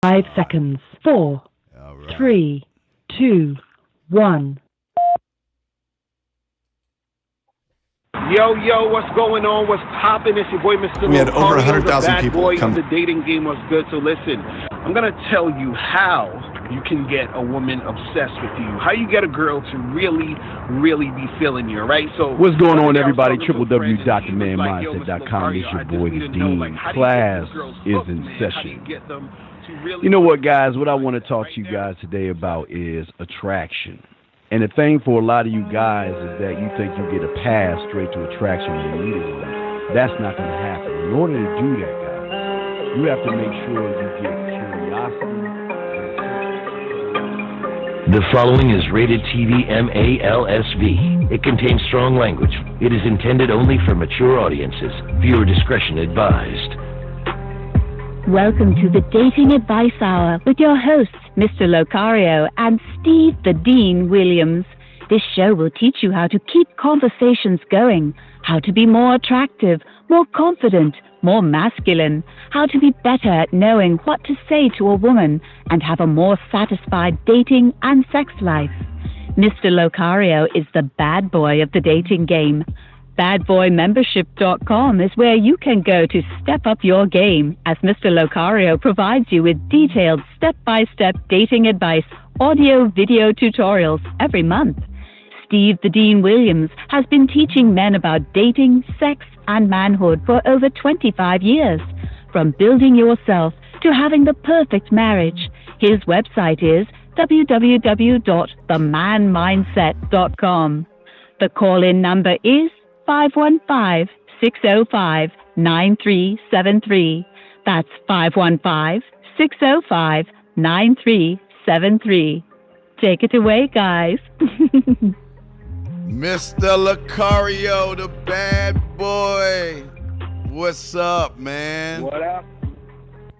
5 seconds. Four, All right. 3, 2, 1. Yo, what's going on? What's poppin'? It's your boy, Mr. We had over Locario, 100,000 the bad people boy come. of the dating game. Was good. So listen, I'm gonna tell you how you can get a woman obsessed with you. How you get a girl to really be feeling you, right? So what's going on, I was everybody? talking to a friend, and she was like, www.themanmindset.com. "Yo, It's Mr. your boy, Locario, the I just need Dean. to know, like, how do you Class get these girls is hooked, in man? How do you session. get them to really You know what, guys? What I want to talk to you guys today about is attraction. And the thing for a lot of you guys is that you think you get a pass straight to attraction immediately. That's not going to happen. In order to do that, guys, you have to make sure you get curiosity. The following is rated TV MALSV. It contains strong language. It is intended only for mature audiences. Viewer discretion advised. Welcome to the Dating Advice Hour with your hosts, Mr. Locario and Steve the Dean Williams. This show will teach you how to keep conversations going, how to be more attractive, more confident, more masculine, how to be better at knowing what to say to a woman, and have a more satisfied dating and sex life. Mr. Locario is the bad boy of the dating game. BadBoyMembership.com is where you can go to step up your game, as Mr. Locario provides you with detailed step-by-step dating advice, audio-video tutorials every month. Steve the Dean Williams has been teaching men about dating, sex, and manhood for over 25 years. From building yourself to having the perfect marriage. His website is www.themanmindset.com. The call-in number is 515-605-9373. That's 515-605-9373. Take it away, guys. Mr. Locario, the bad boy. What's up, man? What up?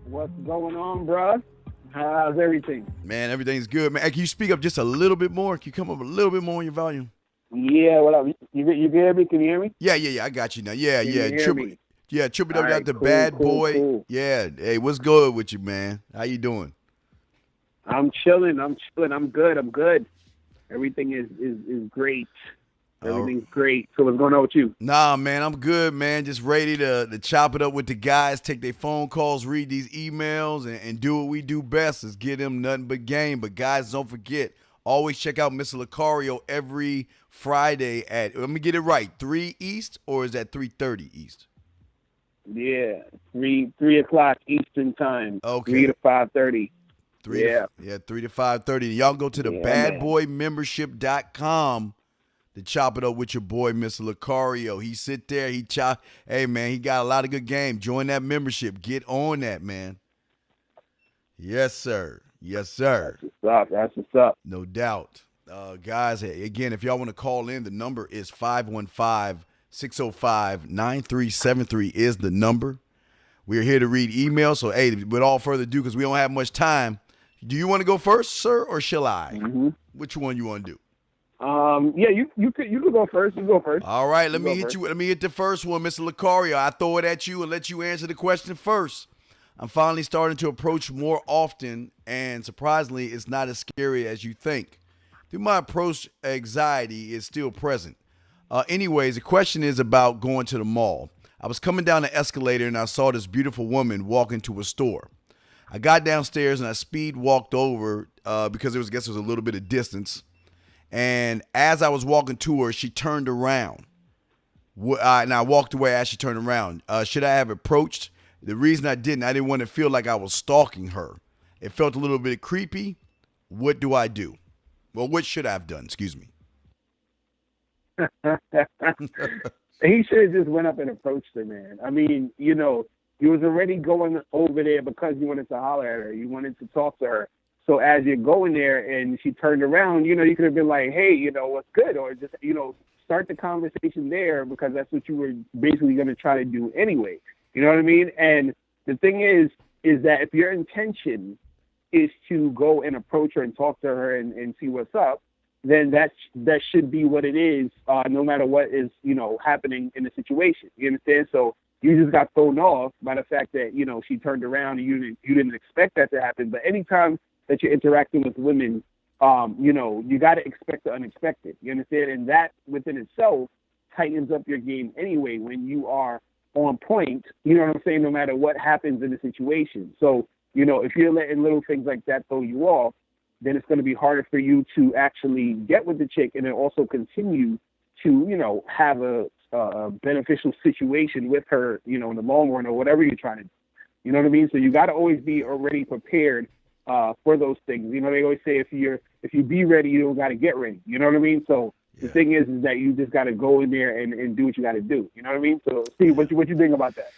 What's going on, bruh? How's everything? Man, everything's good, man. Hey, can you speak up just a little bit more? Can you come up a little bit more on your volume? Yeah, what up? You hear me? Can you hear me? Yeah. I got you now. Yeah. Can you hear me? Triple All W right, the cool, bad cool, boy. cool. Yeah. Hey, what's good with you, man? How you doing? I'm chilling. I'm good. Everything is great. Everything's great. So what's going on with you? Nah, man, I'm good, man. Just ready to chop it up with the guys, take their phone calls, read these emails, and do what we do best is get them nothing but game. But guys, don't forget, always check out Mr. Locario every Friday at, let me get it right, 3 East, or is that 3:30 East? Yeah, 3 o'clock Eastern time. Okay. 3 to 5:30. 3 to 5:30. Y'all go to the badboymembership.com to chop it up with your boy, Mr. Locario. He sit there, he chop. Hey, man, he got a lot of good game. Join that membership. Get on that, man. Yes, sir. That's what's up. No doubt. Guys, again, if y'all want to call in, the number is 515-605-9373 is the number. We're here to read emails. So, hey, without further ado, because we don't have much time, do you want to go first, sir, or shall I? Mm-hmm. Which one you want to do? Yeah, you could go first. You go first. All right, let me hit the first one, Mr. Locario. I throw it at you and let you answer the question first. I'm finally starting to approach more often, and surprisingly, it's not as scary as you think. Through my approach, anxiety is still present. Anyways, the question is about going to the mall. I was coming down the escalator and I saw this beautiful woman walk into a store. I got downstairs and I speed walked over because there was a little bit of distance. And as I was walking to her, she turned around. And I walked away as she turned around. Should I have approached? The reason I didn't want to feel like I was stalking her. It felt a little bit creepy. What do I do? Well, what should I have done? Excuse me. He should have just went up and approached her, man. I mean, you was already going over there because you wanted to holler at her. You wanted to talk to her. So as you're going there and she turned around, you could have been like, hey, what's good? Or just, start the conversation there because that's what you were basically going to try to do anyway. You know what I mean? And the thing is that if your intention is to go and approach her and talk to her and see what's up, then that should be what it is, no matter what is, happening in the situation. You understand? So you just got thrown off by the fact that, she turned around and you didn't expect that to happen. But anytime that you're interacting with women, you got to expect the unexpected. You understand? And that within itself tightens up your game anyway when you are on point, you know what I'm saying, no matter what happens in the situation. So, if you're letting little things like that throw you off, then it's going to be harder for you to actually get with the chick and then also continue to, have a beneficial situation with her, in the long run or whatever you're trying to do. You know what I mean? So you got to always be already prepared for those things. They always say if you be ready, you don't got to get ready. You know what I mean? So the thing is that you just got to go in there and do what you got to do. You know what I mean? So Steve, what you think about that?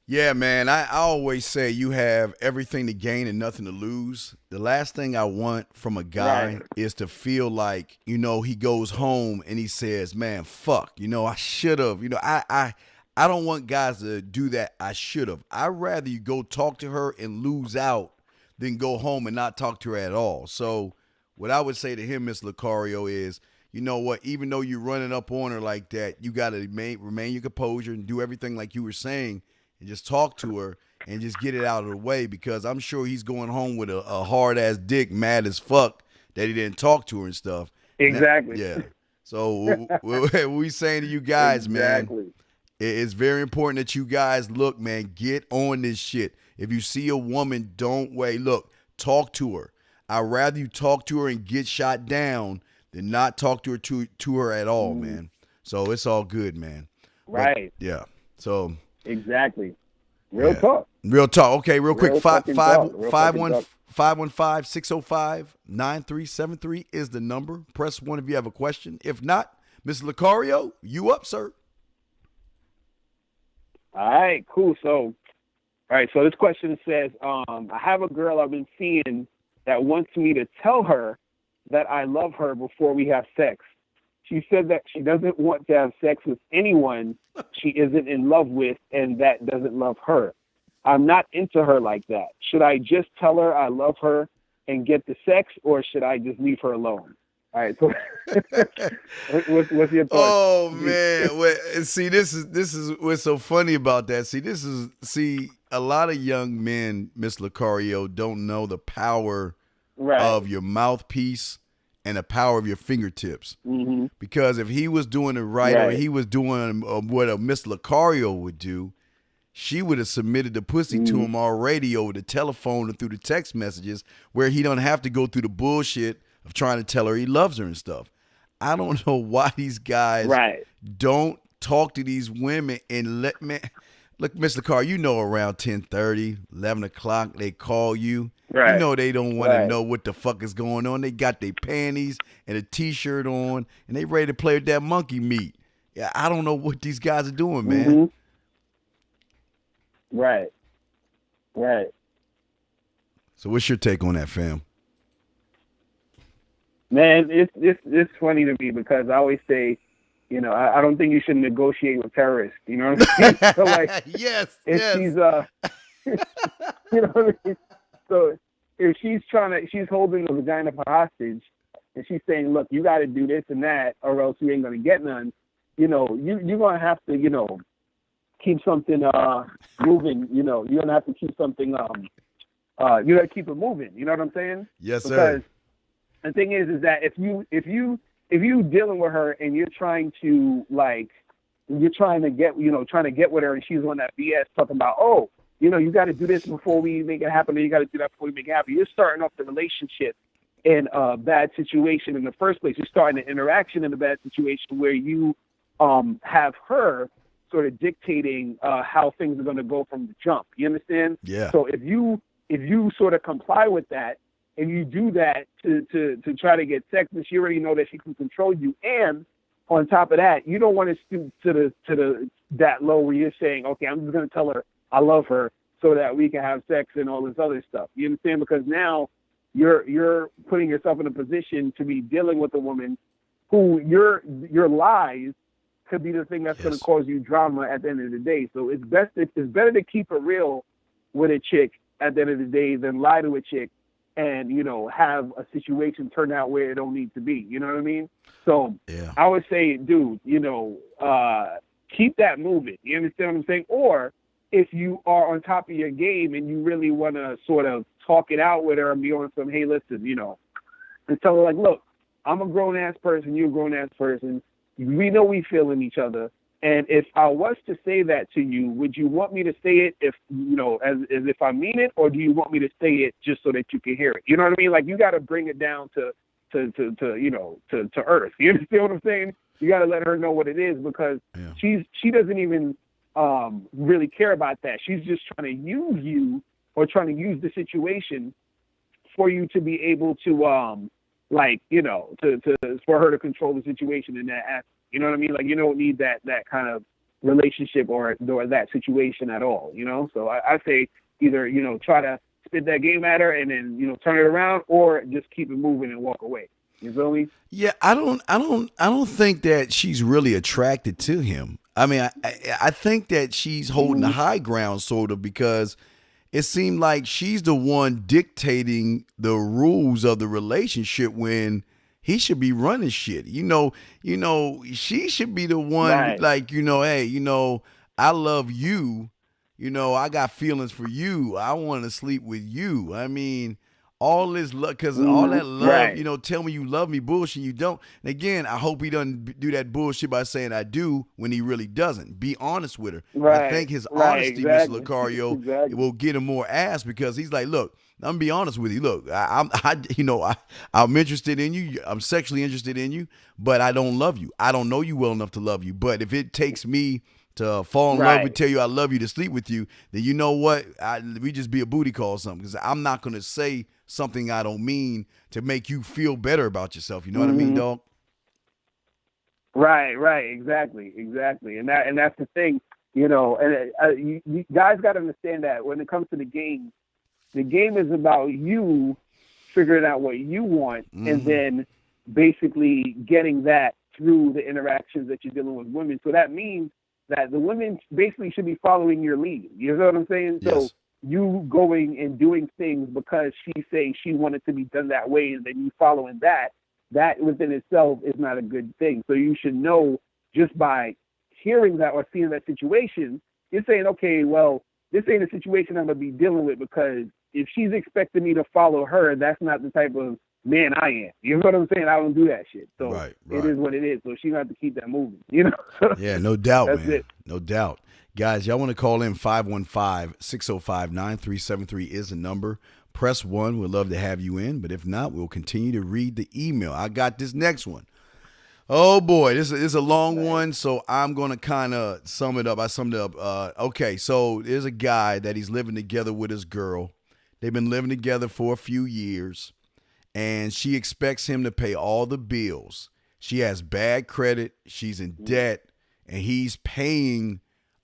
Yeah, man, I always say you have everything to gain and nothing to lose. The last thing I want from a guy is to feel like, he goes home and he says, man, fuck, I should have. I don't want guys to do that. I should have. I'd rather you go talk to her and lose out than go home and not talk to her at all. So what I would say to him, Miss Lucario, is, you know what, even though you're running up on her like that, you got to remain your composure and do everything like you were saying. And just talk to her and just get it out of the way, because I'm sure he's going home with a hard-ass dick, mad as fuck that he didn't talk to her and stuff. Exactly. Yeah. So what we saying to you guys, man, it's very important that you guys, look, man, get on this shit. If you see a woman, don't wait. Look, talk to her. I'd rather you talk to her and get shot down than not talk to her at all, man. So it's all good, man. Right. But, yeah. So... Exactly. Real talk. Real talk. Okay, real quick. 515-605-9373 is the number. Press 1 if you have a question. If not, Mr. Lucario, you up, sir. All right, cool. So this question says, I have a girl I've been seeing that wants me to tell her that I love her before we have sex. She said that she doesn't want to have sex with anyone she isn't in love with and that doesn't love her. I'm not into her like that. Should I just tell her I love her and get the sex, or should I just leave her alone? All right. So what's your thoughts? Oh man. See, this is what's so funny about that. See, a lot of young men, Miss Lucario, don't know the power of your mouthpiece and the power of your fingertips. Mm-hmm. Because if he was doing it right, or he was doing what a Miss Lucario would do, she would have submitted the pussy to him already over the telephone and through the text messages, where he don't have to go through the bullshit of trying to tell her he loves her and stuff. I don't know why these guys don't talk to these women and let me... Look, Mr. Lucario, around 10:30, 11 o'clock, they call you. Right. They don't want to know what the fuck is going on. They got their panties and a T-shirt on, and they ready to play with that monkey meat. Yeah, I don't know what these guys are doing, man. Right. So what's your take on that, fam? Man, it's funny to me because I always say, I don't think you should negotiate with terrorists. You know what I'm saying? So like, yes. She's you know what I mean? So if she's holding the vagina for hostage, and she's saying, look, you got to do this and that, or else you ain't gonna get none. You're gonna have to, keep something moving. You're gonna have to keep something. You gotta keep it moving. You know what I'm saying? Yes, sir. Because the thing is that if you dealing with her and you're trying to get with her, and she's on that BS talking about, you got to do this before we make it happen, or you got to do that before we make it happen. You're starting off the relationship in a bad situation in the first place. You're starting the interaction in a bad situation where you have her sort of dictating how things are going to go from the jump. You understand? Yeah. So if you sort of comply with that, and you do that to try to get sex, and she already know that she can control you, and on top of that, you don't want to stoop to that low where you're saying, okay, I'm just going to tell her I love her so that we can have sex and all this other stuff. You understand? Because now you're putting yourself in a position to be dealing with a woman who your lies could be the thing that's going to cause you drama at the end of the day. So it's better to keep it real with a chick at the end of the day than lie to a chick and, have a situation turn out where it don't need to be. You know what I mean? So I would say, dude, keep that moving. You understand what I'm saying? Or if you are on top of your game and you really want to sort of talk it out with her and be on some, hey, listen, and tell her, like, look, I'm a grown-ass person, you're a grown-ass person. We know we feeling each other. And if I was to say that to you, would you want me to say it as if I mean it, or do you want me to say it just so that you can hear it? You know what I mean? Like, you got to bring it down to earth. You understand what I'm saying? You got to let her know what it is, because she doesn't even really care about that. She's just trying to use you, or trying to use the situation for you to be able to for her to control the situation in that aspect. You know what I mean? Like, you don't need that kind of relationship or that situation at all, So I say either, try to spit that game at her and then, turn it around, or just keep it moving and walk away. You feel me? Yeah, I don't think that she's really attracted to him. I mean, I think that she's holding the high ground, sort of, because it seemed like she's the one dictating the rules of the relationship when he should be running shit. She should be the one, right. Like, hey, I love you. I got feelings for you. I want to sleep with you. I mean, all this love, because all that love, right. Tell me you love me bullshit, you don't. And again, I hope he doesn't do that bullshit by saying I do when he really doesn't. Be honest with her. Right. I think his right, honesty, exactly. Mr. Lucario, exactly. will get him more ass, because he's like, look, I'm gonna be honest with you. Look, I'm interested in you. I'm sexually interested in you, but I don't love you. I don't know you well enough to love you. But if it takes me to fall in love and tell you I love you, to sleep with you, then you know what? We just be a booty call or something, because I'm not gonna say something I don't mean to make you feel better about yourself. You know what I mean, dog? Right, exactly, and that's the thing, And you guys got to understand that when it comes to the game is about you figuring out what you want, and then basically getting that through the interactions that you're dealing with women. So that means that the women basically should be following your lead. You know what I'm saying? Yes. So you going and doing things because she say she wanted to be done that way, and then you following that within itself is not a good thing. So you should know, just by hearing that or seeing that situation, you're saying, okay, well, this ain't a situation I'm going to be dealing with, because if she's expecting me to follow her, that's not the type of man I am. You know what I'm saying? I don't do that shit. So right. It is what it is. So she got to keep that moving, Yeah, no doubt, That's man. it. No doubt. Guys, y'all want to call in 515-605-9373 is the number. Press 1. We'd love to have you in. But if not, we'll continue to read the email. I got this next one. Oh, boy. This is a long one, so I'm going to kind of sum it up. I summed it up. Okay, so there's a guy that he's living together with his girl. They've been living together for a few years, and she expects him to pay all the bills. She has bad credit. She's in debt, and he's paying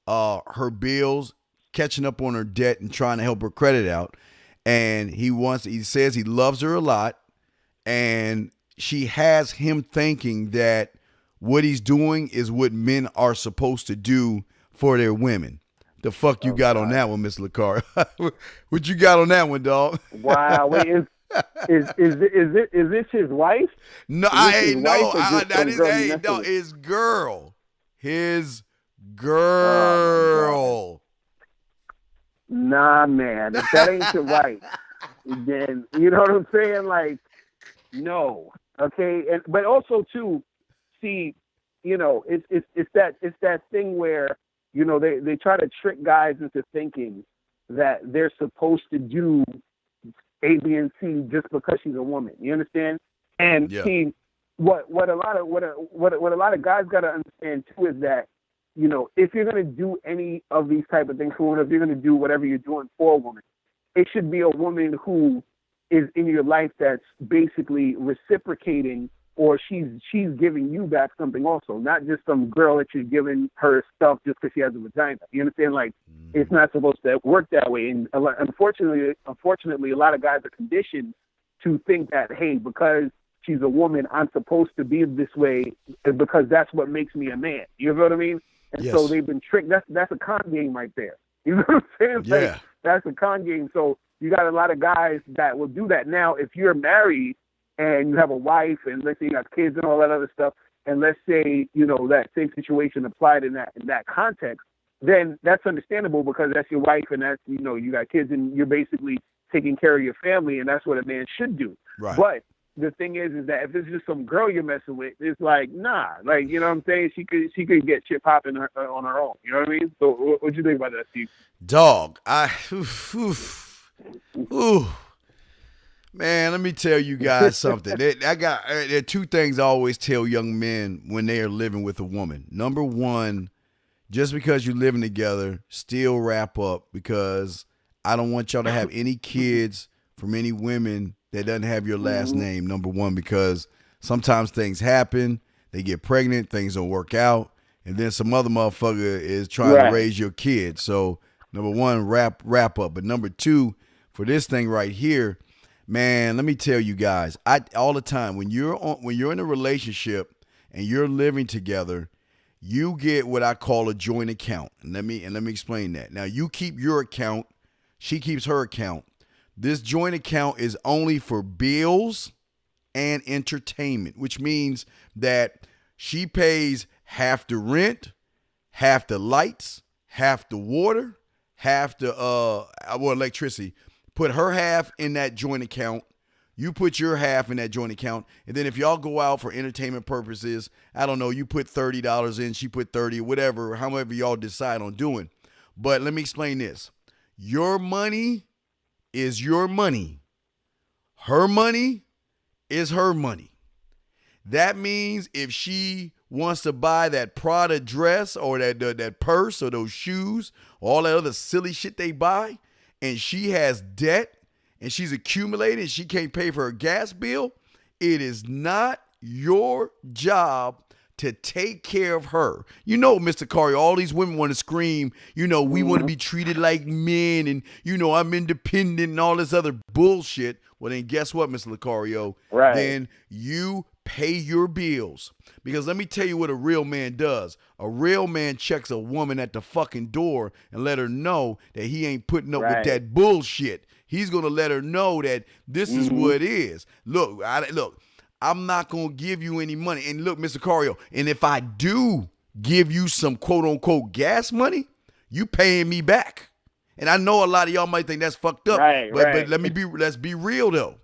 her bills, catching up on her debt, and trying to help her credit out. And he says he loves her a lot, and she has him thinking that what he's doing is what men are supposed to do for their women. The fuck you got on that one, Miss Lucario? What you got on that one, dog? Wow, wait, is this his wife? No, his girl. His girl. Nah, man, if that ain't your wife, then you know what I'm saying? Like, no, okay. But also too, see, it's that thing where they try to trick guys into thinking that they're supposed to do A, B, and C just because she's a woman. You understand? And see, what a lot of guys got to understand too is that, if you're going to do any of these type of things for a woman, if you're going to do whatever you're doing for a woman, it should be a woman who is in your life that's basically reciprocating, or she's giving you back something also, not just some girl that you're giving her stuff just because she has a vagina. You understand? Like, it's not supposed to work that way. And unfortunately, a lot of guys are conditioned to think that, hey, because she's a woman, I'm supposed to be this way because that's what makes me a man. You know what I mean? And so they've been tricked. That's a con game right there. You know what I'm saying? Yeah. Like, that's a con game. So you got a lot of guys that will do that. Now, if you're married and you have a wife and let's say you got kids and all that other stuff, and let's say, you know, that same situation applied in that context, then that's understandable because that's your wife and that's, you know, you got kids and you're basically taking care of your family, and that's what a man should do. Right. But the thing is that if it's just some girl you're messing with, it's like, nah, like, you know what I'm saying? She could get shit popping on her own. You know what I mean? So what you think about that, Steve? Dog, man, let me tell you guys something. There are two things I always tell young men when they are living with a woman. Number one, just because you're living together, still wrap up, because I don't want y'all to have any kids from any women that doesn't have your last name, number one, because sometimes things happen, they get pregnant, things don't work out, and then some other motherfucker is trying to raise your kid. So, number one, wrap up. But number two, for this thing right here, man, let me tell you guys, all the time, when you're in a relationship and you're living together, you get what I call a joint account. And let me explain that. Now, you keep your account, she keeps her account. This joint account is only for bills and entertainment, which means that she pays half the rent, half the lights, half the water, half the electricity. Put her half in that joint account. You put your half in that joint account. And then if y'all go out for entertainment purposes, I don't know, you put $30 in, she put 30, whatever, however y'all decide on doing. But let me explain this. Your money is your money. Her money is her money. That means if she wants to buy that Prada dress or that purse or those shoes, all that other silly shit they buy, and she has debt and she's accumulating, she can't pay for her gas bill, it is not your job to take care of her. You know, Mr. Corey, all these women want to scream, you know, we want to be treated like men and, you know, I'm independent and all this other bullshit. Well, then guess what, Mr. Lucario? Right. Then you pay your bills. Because let me tell you what a real man does. A real man checks a woman at the fucking door and let her know that he ain't putting up with that bullshit. He's going to let her know that this is what it is. Look, I'm not going to give you any money. And look, Mr. Cario, and if I do give you some quote-unquote gas money, you paying me back. And I know a lot of y'all might think that's fucked up. But let's be real, though.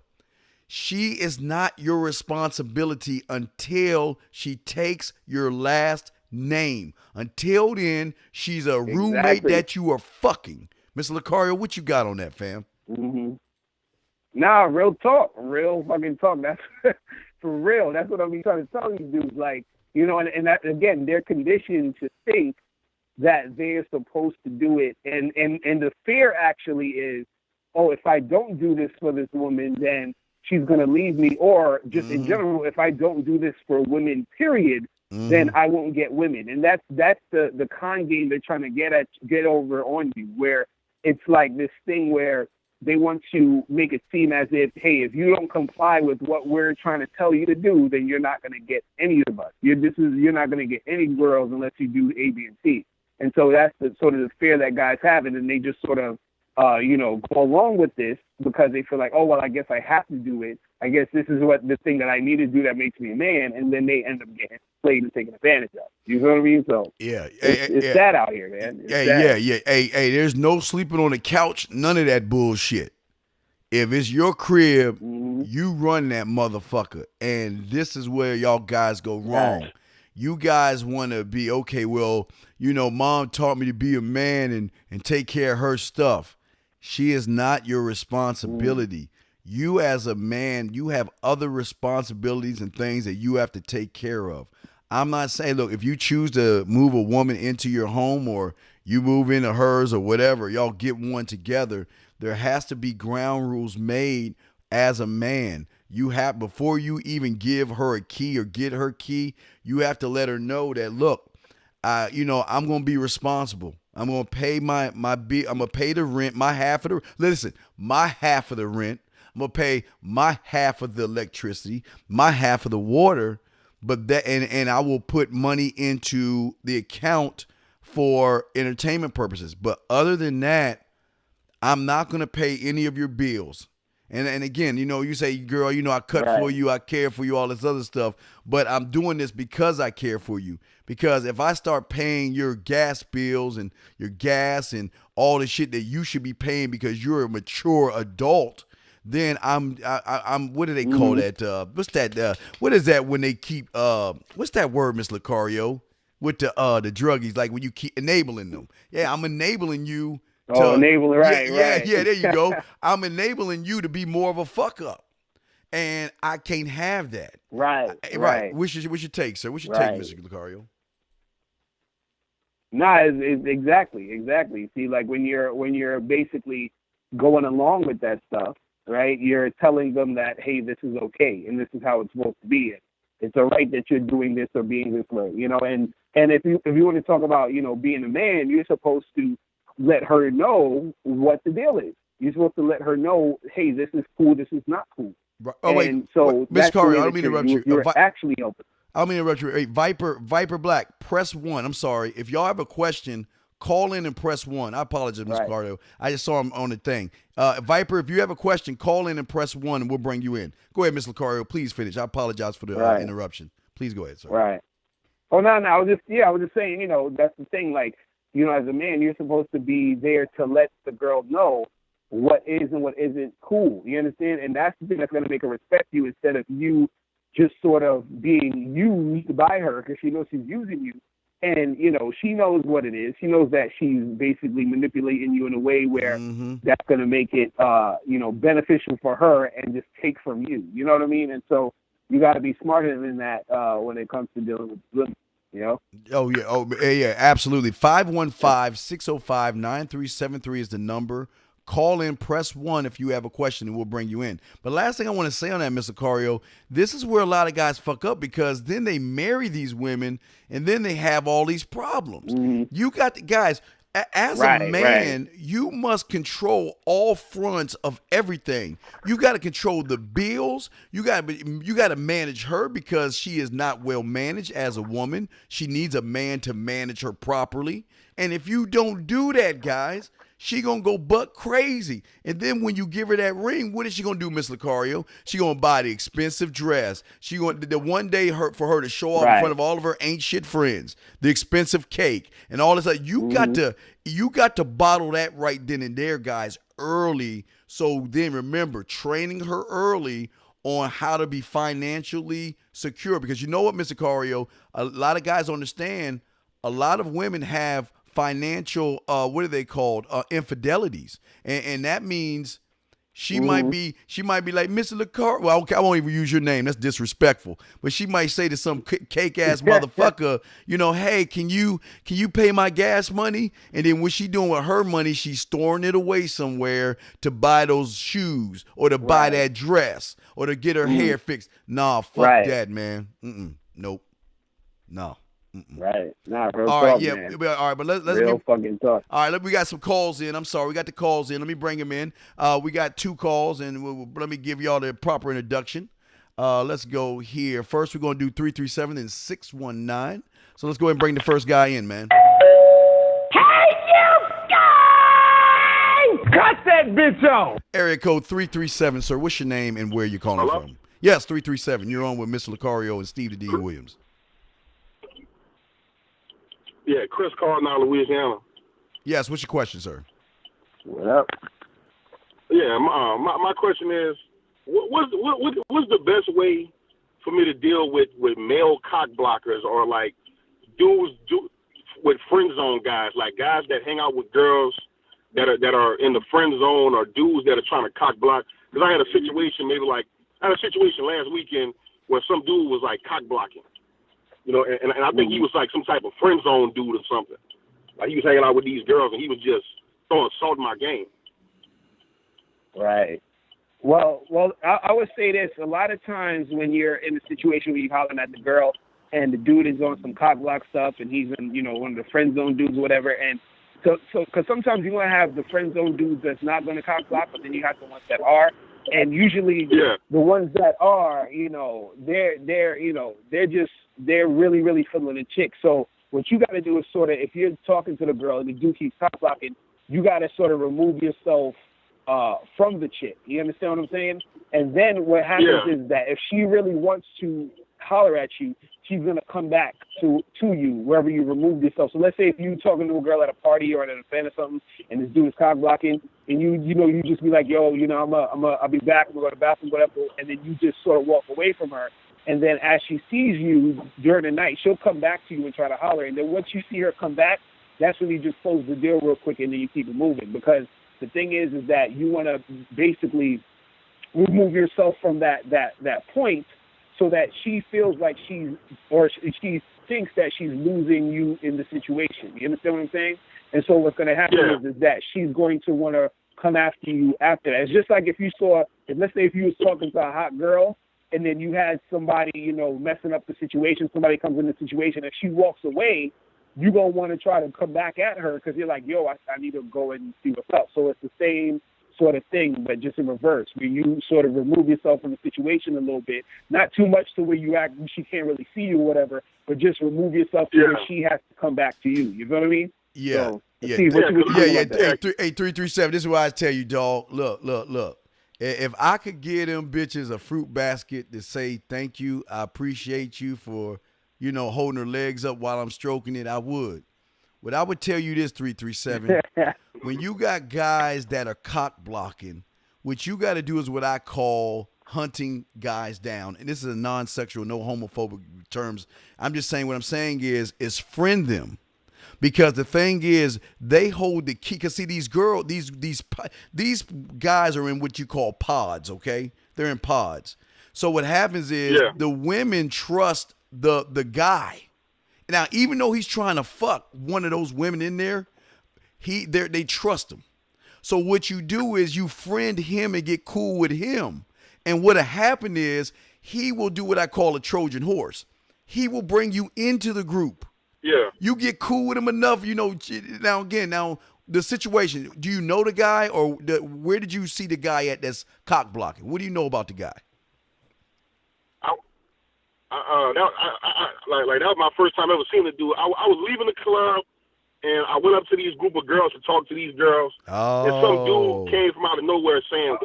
She is not your responsibility until she takes your last name. Until then, she's a roommate that you are fucking. Mr. Lucario, what you got on that, fam? Nah, real talk. Real fucking talk. That's for real. That's what I'm trying to tell you dudes. Like, you know, and that, again, they're conditioned to think that they're supposed to do it. And the fear actually is, oh, if I don't do this for this woman, then she's going to leave me. Or just in general, if I don't do this for women, period, then I won't get women. And that's the con game they're trying to get over on you, where it's like this thing where they want to make it seem as if, hey, if you don't comply with what we're trying to tell you to do, then you're not going to get any of us. You're not going to get any girls unless you do A, B, and C. And so that's the sort of the fear that guys have, and they just sort of, go along with this because they feel like, oh, well, I guess I have to do it. I guess this is what the thing that I need to do that makes me a man, and then they end up getting played and taken advantage of. You know what I mean? So it's sad out here, man. Hey, there's no sleeping on the couch, none of that bullshit. If it's your crib, you run that motherfucker, and this is where y'all guys go wrong. Right. You guys want to be, okay, well, you know, mom taught me to be a man and take care of her stuff. She is not your responsibility. You as a man, you have other responsibilities and things that you have to take care of. I'm not saying, look, if you choose to move a woman into your home or you move into hers or whatever, y'all get one together, there has to be ground rules made as a man. You have, before you even give her a key or get her key, you have to let her know that, look, I'm going to be responsible. I'm going to pay my bill. I'm going to pay the rent, my half of the rent. I'm going to pay my half of the electricity, my half of the water, but and I will put money into the account for entertainment purposes. But other than that, I'm not going to pay any of your bills. And again, you say, girl, I cut Right. for you, I care for you, all this other stuff. But I'm doing this because I care for you. Because if I start paying your gas bills and your gas and all the shit that you should be paying because you're a mature adult, then I'm what do they call that? What's that? What is that when they keep what's that word, Miss Lucario? With the druggies, like when you keep enabling them. Yeah, I'm enabling you. Enabling, right, right. right. Yeah, there you go. I'm enabling you to be more of a fuck up. And I can't have that. Right. What's your take, sir? What's your Right. take, Mr. Lucario? No, it's exactly. See, like when you're basically going along with that stuff, right? You're telling them that, hey, this is okay and this is how it's supposed to be. It's all right that you're doing this or being this way, And if you want to talk about being a man, you're supposed to let her know what the deal is. You're supposed to let her know, hey, this is cool, this is not cool. Right. Oh, wait. And so Miss that's the Lucario, way I don't that mean to interrupt you. You're actually helping. I don't mean to interrupt you. Hey, Viper Black, press 1. I'm sorry. If y'all have a question, call in and press 1. I apologize, Mr. Right. Cardo. I just saw him on the thing. Viper, if you have a question, call in and press 1 and we'll bring you in. Go ahead, Mr. Lucario. Please finish. I apologize for the Right. interruption. Please go ahead, sir. Right. Oh, no, I was just saying, that's the thing. Like, as a man, you're supposed to be there to let the girl know what is and what isn't cool. You understand? And that's the thing that's going to make her respect you instead of you just sort of being used by her because she knows she's using you. And, she knows what it is. She knows that she's basically manipulating you in a way where that's going to make it, beneficial for her and just take from you. You know what I mean? And so you got to be smarter than that when it comes to dealing with women. Oh, yeah, absolutely. 515-605-9373 is the number. Call in, press 1 if you have a question, and we'll bring you in. But last thing I want to say on that, Mr. Cario, this is where a lot of guys fuck up because then they marry these women, and then they have all these problems. You got the guys. As a man, you must control all fronts of everything. You got to control the bills. You got to manage her because she is not well managed as a woman. She needs a man to manage her properly. And if you don't do that, guys, she gonna go buck crazy. And then when you give her that ring, what is she gonna do, Miss Lucario? She gonna buy the expensive dress. She gonna the one day for her to show off in front of all of her ain't shit friends, the expensive cake and all this. You got to bottle that right then and there, guys, early. So then remember, training her early on how to be financially secure. Because you know what, Mr. Cario, a lot of guys understand. A lot of women have financial, what are they called? Infidelities. And that means she might be like, Mr. Lucario, well, okay, I won't even use your name. That's disrespectful. But she might say to some cake-ass motherfucker, hey, can you pay my gas money? And then what she doing with her money, she's storing it away somewhere to buy those shoes or to buy that dress or to get her hair fixed. Nah, fuck that, man. Nope. No. Right. Nah, real all talk, right, yeah. man. All right, but let's real fucking talk. All right, we got some calls in. I'm sorry, we got the calls in. Let me bring them in. We got 2 calls, and let me give y'all the proper introduction. Let's go here. First, we're going to do 337 and 619. So let's go ahead and bring the first guy in, man. Hey, you guys! Cut that bitch off! Area code 337, sir. What's your name and where you calling from? Yes, 337. You're on with Mr. Lucario and Steve the Dean Williams. Yeah, Chris Cardinal, Louisiana. Yes, what's your question, sir? What up? Yeah, my question is, what's the best way for me to deal with male cock blockers or like dudes with friend zone guys, like guys that hang out with girls that are in the friend zone or dudes that are trying to cock block? Because I had a situation last weekend where some dude was like cock blocking. And I think he was like some type of friend zone dude or something. Like he was hanging out with these girls and he was just throwing salt in my game. Right. Well, I would say this. A lot of times when you're in a situation where you're hollering at the girl and the dude is on some cock block stuff and he's in, one of the friend zone dudes or whatever. And so because sometimes you're going to have the friend zone dudes that's not going to cock block, but then you have the ones that are. And usually the ones that are, they're really, really fiddling the chick. So what you got to do is sort of, if you're talking to the girl and the dude keeps cock blocking, you got to sort of remove yourself from the chick. You understand what I'm saying? And then what happens is that if she really wants to holler at you, she's gonna come back to you wherever you remove yourself. So let's say if you're talking to a girl at a party or at an event or something, and this dude is cock blocking, and you just be like, yo, I'll be back, we'll go to the bathroom, whatever, and then you just sort of walk away from her. And then as she sees you during the night, she'll come back to you and try to holler. And then once you see her come back, that's when you just close the deal real quick and then you keep it moving. Because the thing is that you want to basically remove yourself from that point so that she feels like she thinks that she's losing you in the situation. You understand what I'm saying? And so what's going to happen is that she's going to want to come after you after that. It's just like let's say if you was talking to a hot girl and then you had somebody, messing up the situation, somebody comes in the situation, and she walks away, you're going to want to try to come back at her because you're like, yo, I need to go and see what's up. So it's the same sort of thing, but just in reverse, where you sort of remove yourself from the situation a little bit, not too much to where she can't really see you or whatever, but just remove yourself to where she has to come back to you. You know what I mean? Yeah. So, Yeah. See, what you Hey, 337, this is what I tell you, dog. Look. If I could give them bitches a fruit basket to say thank you, I appreciate you for, holding her legs up while I'm stroking it, I would. But I would tell you this, 337, when you got guys that are cock blocking, what you got to do is what I call hunting guys down. And this is a non-sexual, no homophobic terms. I'm just saying what I'm saying is friend them. Because the thing is, they hold the key. Because see, these guys are in what you call pods, okay? They're in pods. So what happens is the women trust the guy. Now, even though he's trying to fuck one of those women in there, they trust him. So what you do is you friend him and get cool with him. And what'll happen is he will do what I call a Trojan horse. He will bring you into the group. Yeah. You get cool with him enough, Now, the situation, do you know the guy or where did you see the guy at that's cock blocking? What do you know about the guy? That was my first time ever seeing the dude. I was leaving the club, and I went up to these group of girls to talk to these girls. Oh. And some dude came from out of nowhere saying,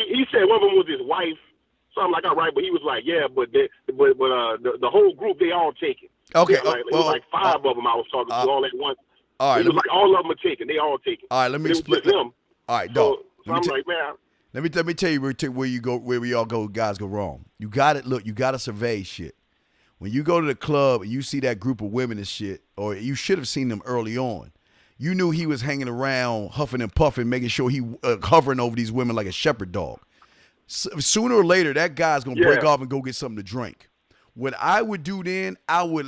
he said one of them was his wife. So I'm like, all right, but he was like, yeah, but the whole group, they all taken. Okay. It was like five of them I was talking to all at once. All right. It was like all of them are taken. They all taken. All right, let me explain. Him. All right, dog. So I'm like, man. Let me tell you where you go, where we all go, guys go wrong. You got to survey shit. When you go to the club and you see that group of women and shit, or you should have seen them early on, you knew he was hanging around, huffing and puffing, making sure he hovering over these women like a shepherd dog. Sooner or later, that guy's going to break off and go get something to drink. What I would do then, I would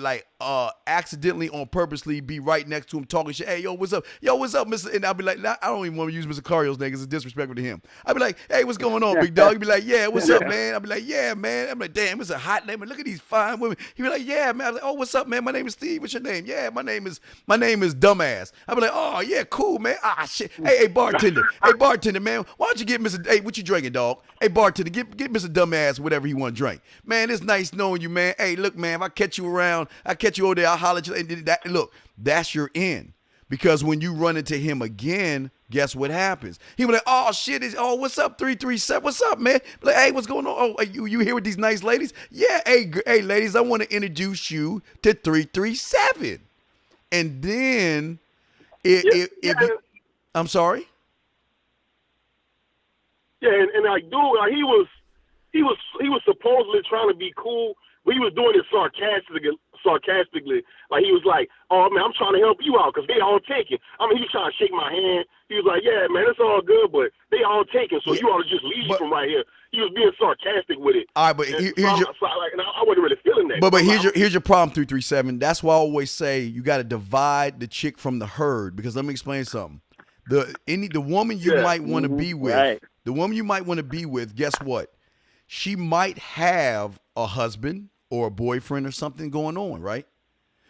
accidentally on purposely be right next to him talking shit. Hey, yo, what's up? Yo, what's up, Mr. And I'll be like, I don't even want to use Mr. Cario's name because it's disrespectful to him. I'll be like, hey, what's going on, big dog? He'd be like, yeah, what's up, man? I'll be like, yeah, man. I'm like, damn, it's a hot name. Look at these fine women. He'd be like, yeah, man. I'm like, oh, what's up, man? My name is Steve. What's your name? Yeah, my name is Dumbass. I'll be like, oh, yeah, cool, man. Ah, shit. Hey, bartender. Hey, bartender, man. Why don't you get Mr. Hey, what you drinking, dog? Hey, bartender, get Mr. Dumbass whatever he want to drink. Man, it's nice knowing you, man. Hey, look, man, if I catch you around, I catch you over there, I'll holler at you. And look, that's your end. Because when you run into him again, guess what happens? He was like, oh, shit. What's up, 337? What's up, man? Like, hey, what's going on? Oh, you here with these nice ladies? Yeah, hey, ladies, I want to introduce you to 337. And then, I'm sorry? Yeah, and like, dude, he was supposedly trying to be cool, but he was doing it sarcastically. Like, he was like, oh, man, I'm trying to help you out because they all taken. I mean, he was trying to shake my hand. He was like, yeah, man, it's all good, but they all taken, so you ought to just leave from right here. He was being sarcastic with it. All right, but I wasn't really feeling that. But here's your problem, 337. That's why I always say you got to divide the chick from the herd, because let me explain something. The woman you might want to be with, the woman you might want to be with, guess what? She might have a husband or a boyfriend or something going on, right?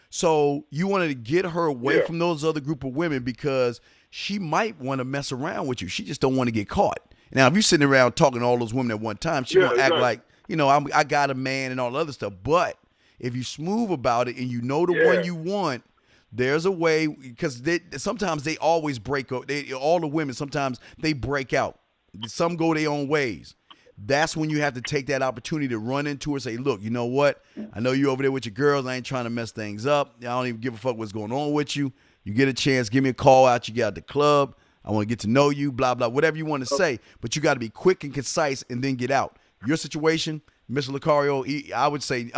So you wanted to get her away from those other group of women because she might want to mess around with you. She just don't want to get caught. Now, if you're sitting around talking to all those women at one time, she gonna act like, I got a man and all other stuff. But if you smooth about it and you know the one you want, There's a way, because sometimes they always break up. All the women, sometimes they break out. Some go their own ways. That's when you have to take that opportunity to run into her and say, look, you know what? I know you over there with your girls. I ain't trying to mess things up. I don't even give a fuck what's going on with you. You get a chance, give me a call out. You get out the club. I want to get to know you, blah, blah, whatever you want to say. But you got to be quick and concise and then get out. Your situation, Mr. Lucario, I would say,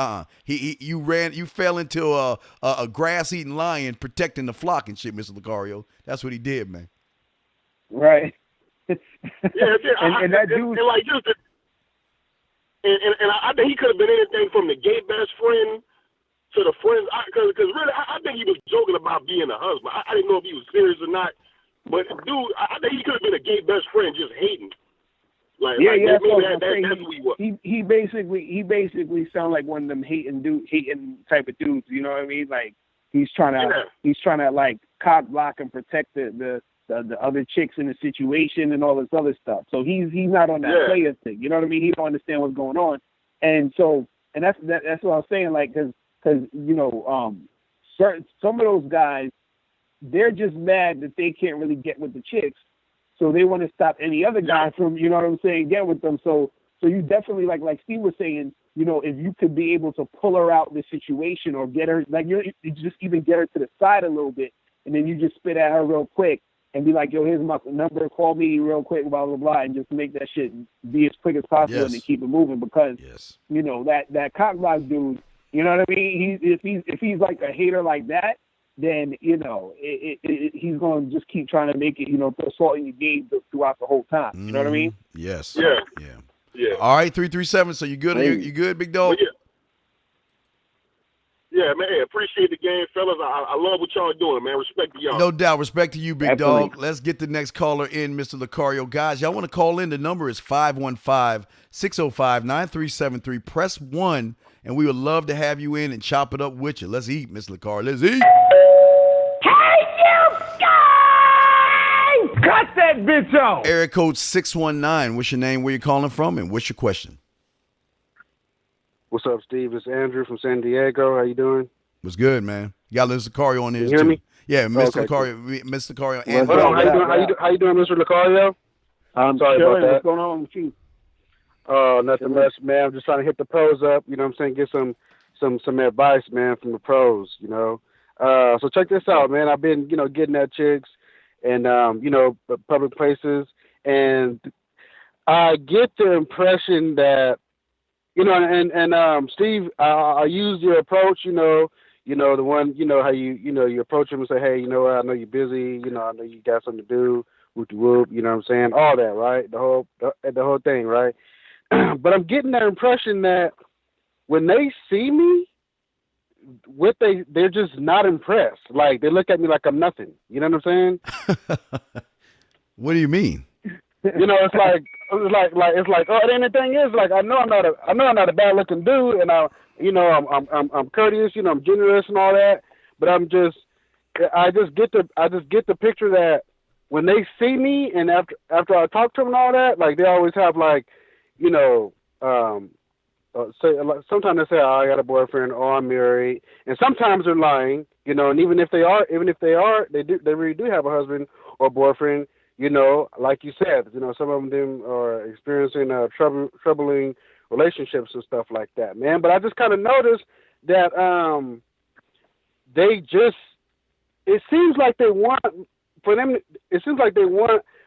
you fell into a grass-eating lion protecting the flock and shit, Mr. Lucario. That's what he did, man. Right. Yeah, and that dude, and I think he could have been anything from the gay best friend to the friends. Because really, I think he was joking about being a husband. I didn't know if he was serious or not. But dude, I think he could have been a gay best friend, just hating. That's who he was. He basically sound like one of them hating type of dudes. You know what I mean? Like he's trying to like cock block and protect the other chicks in the situation and all this other stuff. So he's not on that player thing. You know what I mean? He don't understand what's going on. And that's what I'm saying. Like because some of those guys, they're just mad that they can't really get with the chicks. So they want to stop any other guy from, you know what I'm saying, get with them. So you definitely, like Steve was saying, if you could be able to pull her out the situation or get her, like, you just even get her to the side a little bit, and then you just spit at her real quick and be like, yo, here's my number, call me real quick, blah, blah, blah, and just make that shit be as quick as possible and then keep it moving because, that cock block dude, you know what I mean? If he's like a hater like that, then, he's going to just keep trying to make it, throw salt in your game throughout the whole time. You know what I mean? Yes. Yeah. All right, 337. So you good? You good, big dog? Well, yeah, man. Appreciate the game, fellas. I love what y'all doing, man. Respect to y'all. No doubt. Respect to you, big Absolutely. dog. Let's get the next caller in, Mr. Lucario. Guys, y'all want to call in? The number is 515-605-9373. Press 1, and we would love to have you in and chop it up with you. Let's eat, Mr. Lucario. Let's eat. Cut that bitch off. Area code 619. What's your name? Where you calling from? And what's your question? What's up, Steve? It's Andrew from San Diego. How you doing? What's good, man? You got Mr. Lucario on here, you hear too. Me? Yeah, Mr. Okay, Lucario. Cool. Mr. Lucario. And hold on. How you doing, Mr. Lucario? I'm sorry about that. What's going on with you? Oh, nothing much, man. I'm just trying to hit the pros up. You know what I'm saying? Get some advice, man, from the pros. So check this out, man. I've been, getting at chicks and public places, and I get the impression that, Steve, I use your approach, the one, how you approach them and say, hey, you know what, I know you're busy, I know you got something to do, whoop, you know what I'm saying, all that, right, the whole thing, right. But I'm getting that impression that when they see me, they're just not impressed. Like they look at me like I'm nothing. You know what I'm saying? What do you mean? It's like oh, and the thing is, like I know I'm not a bad looking dude, and I'm courteous, I'm generous and all that, but I just get the picture that when they see me and after I talk to them and all that, like they always have like, sometimes they say, oh, I got a boyfriend, or I'm married, and sometimes they're lying, and even if they are, they really do have a husband or boyfriend, like you said, some of them are experiencing troubling relationships and stuff like that, man. But I just kind of noticed that it seems like they want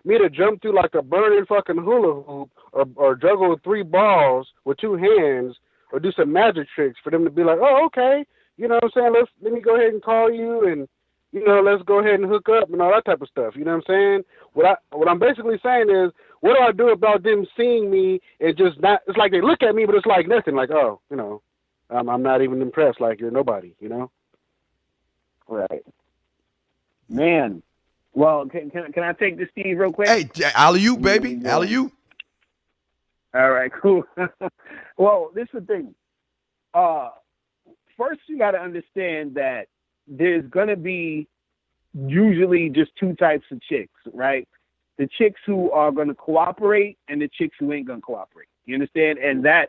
me to jump through like a burning fucking hula hoop or juggle 3 balls with 2 hands or do some magic tricks for them to be like, oh, okay, you know what I'm saying? Let me go ahead and call you and, let's go ahead and hook up and all that type of stuff. You know what I'm saying? What I'm basically saying is, what do I do about them seeing me and just not, it's like they look at me, but it's like nothing, like, oh, I'm not even impressed, like you're nobody, Right. Man. Well, can I take this, Steve, real quick? Hey, alley-oop, baby. Alley-oop. All right, cool. Well, this is the thing. First, you got to understand that there's going to be usually just 2 types of chicks, right? The chicks who are going to cooperate and the chicks who ain't going to cooperate. You understand? And that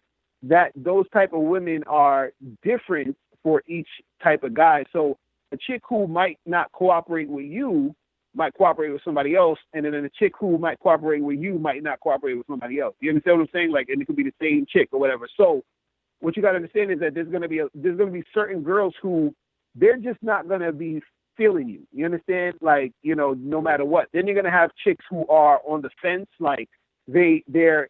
those type of women are different for each type of guy. So a chick who might not cooperate with you might cooperate with somebody else, and then a chick who might cooperate with you might not cooperate with somebody else. You understand what I'm saying? Like, and it could be the same chick or whatever. So what you got to understand is that there's going to be certain girls who they're just not going to be feeling you. You understand? Like, you know, no matter what. Then you're going to have chicks who are on the fence, like they're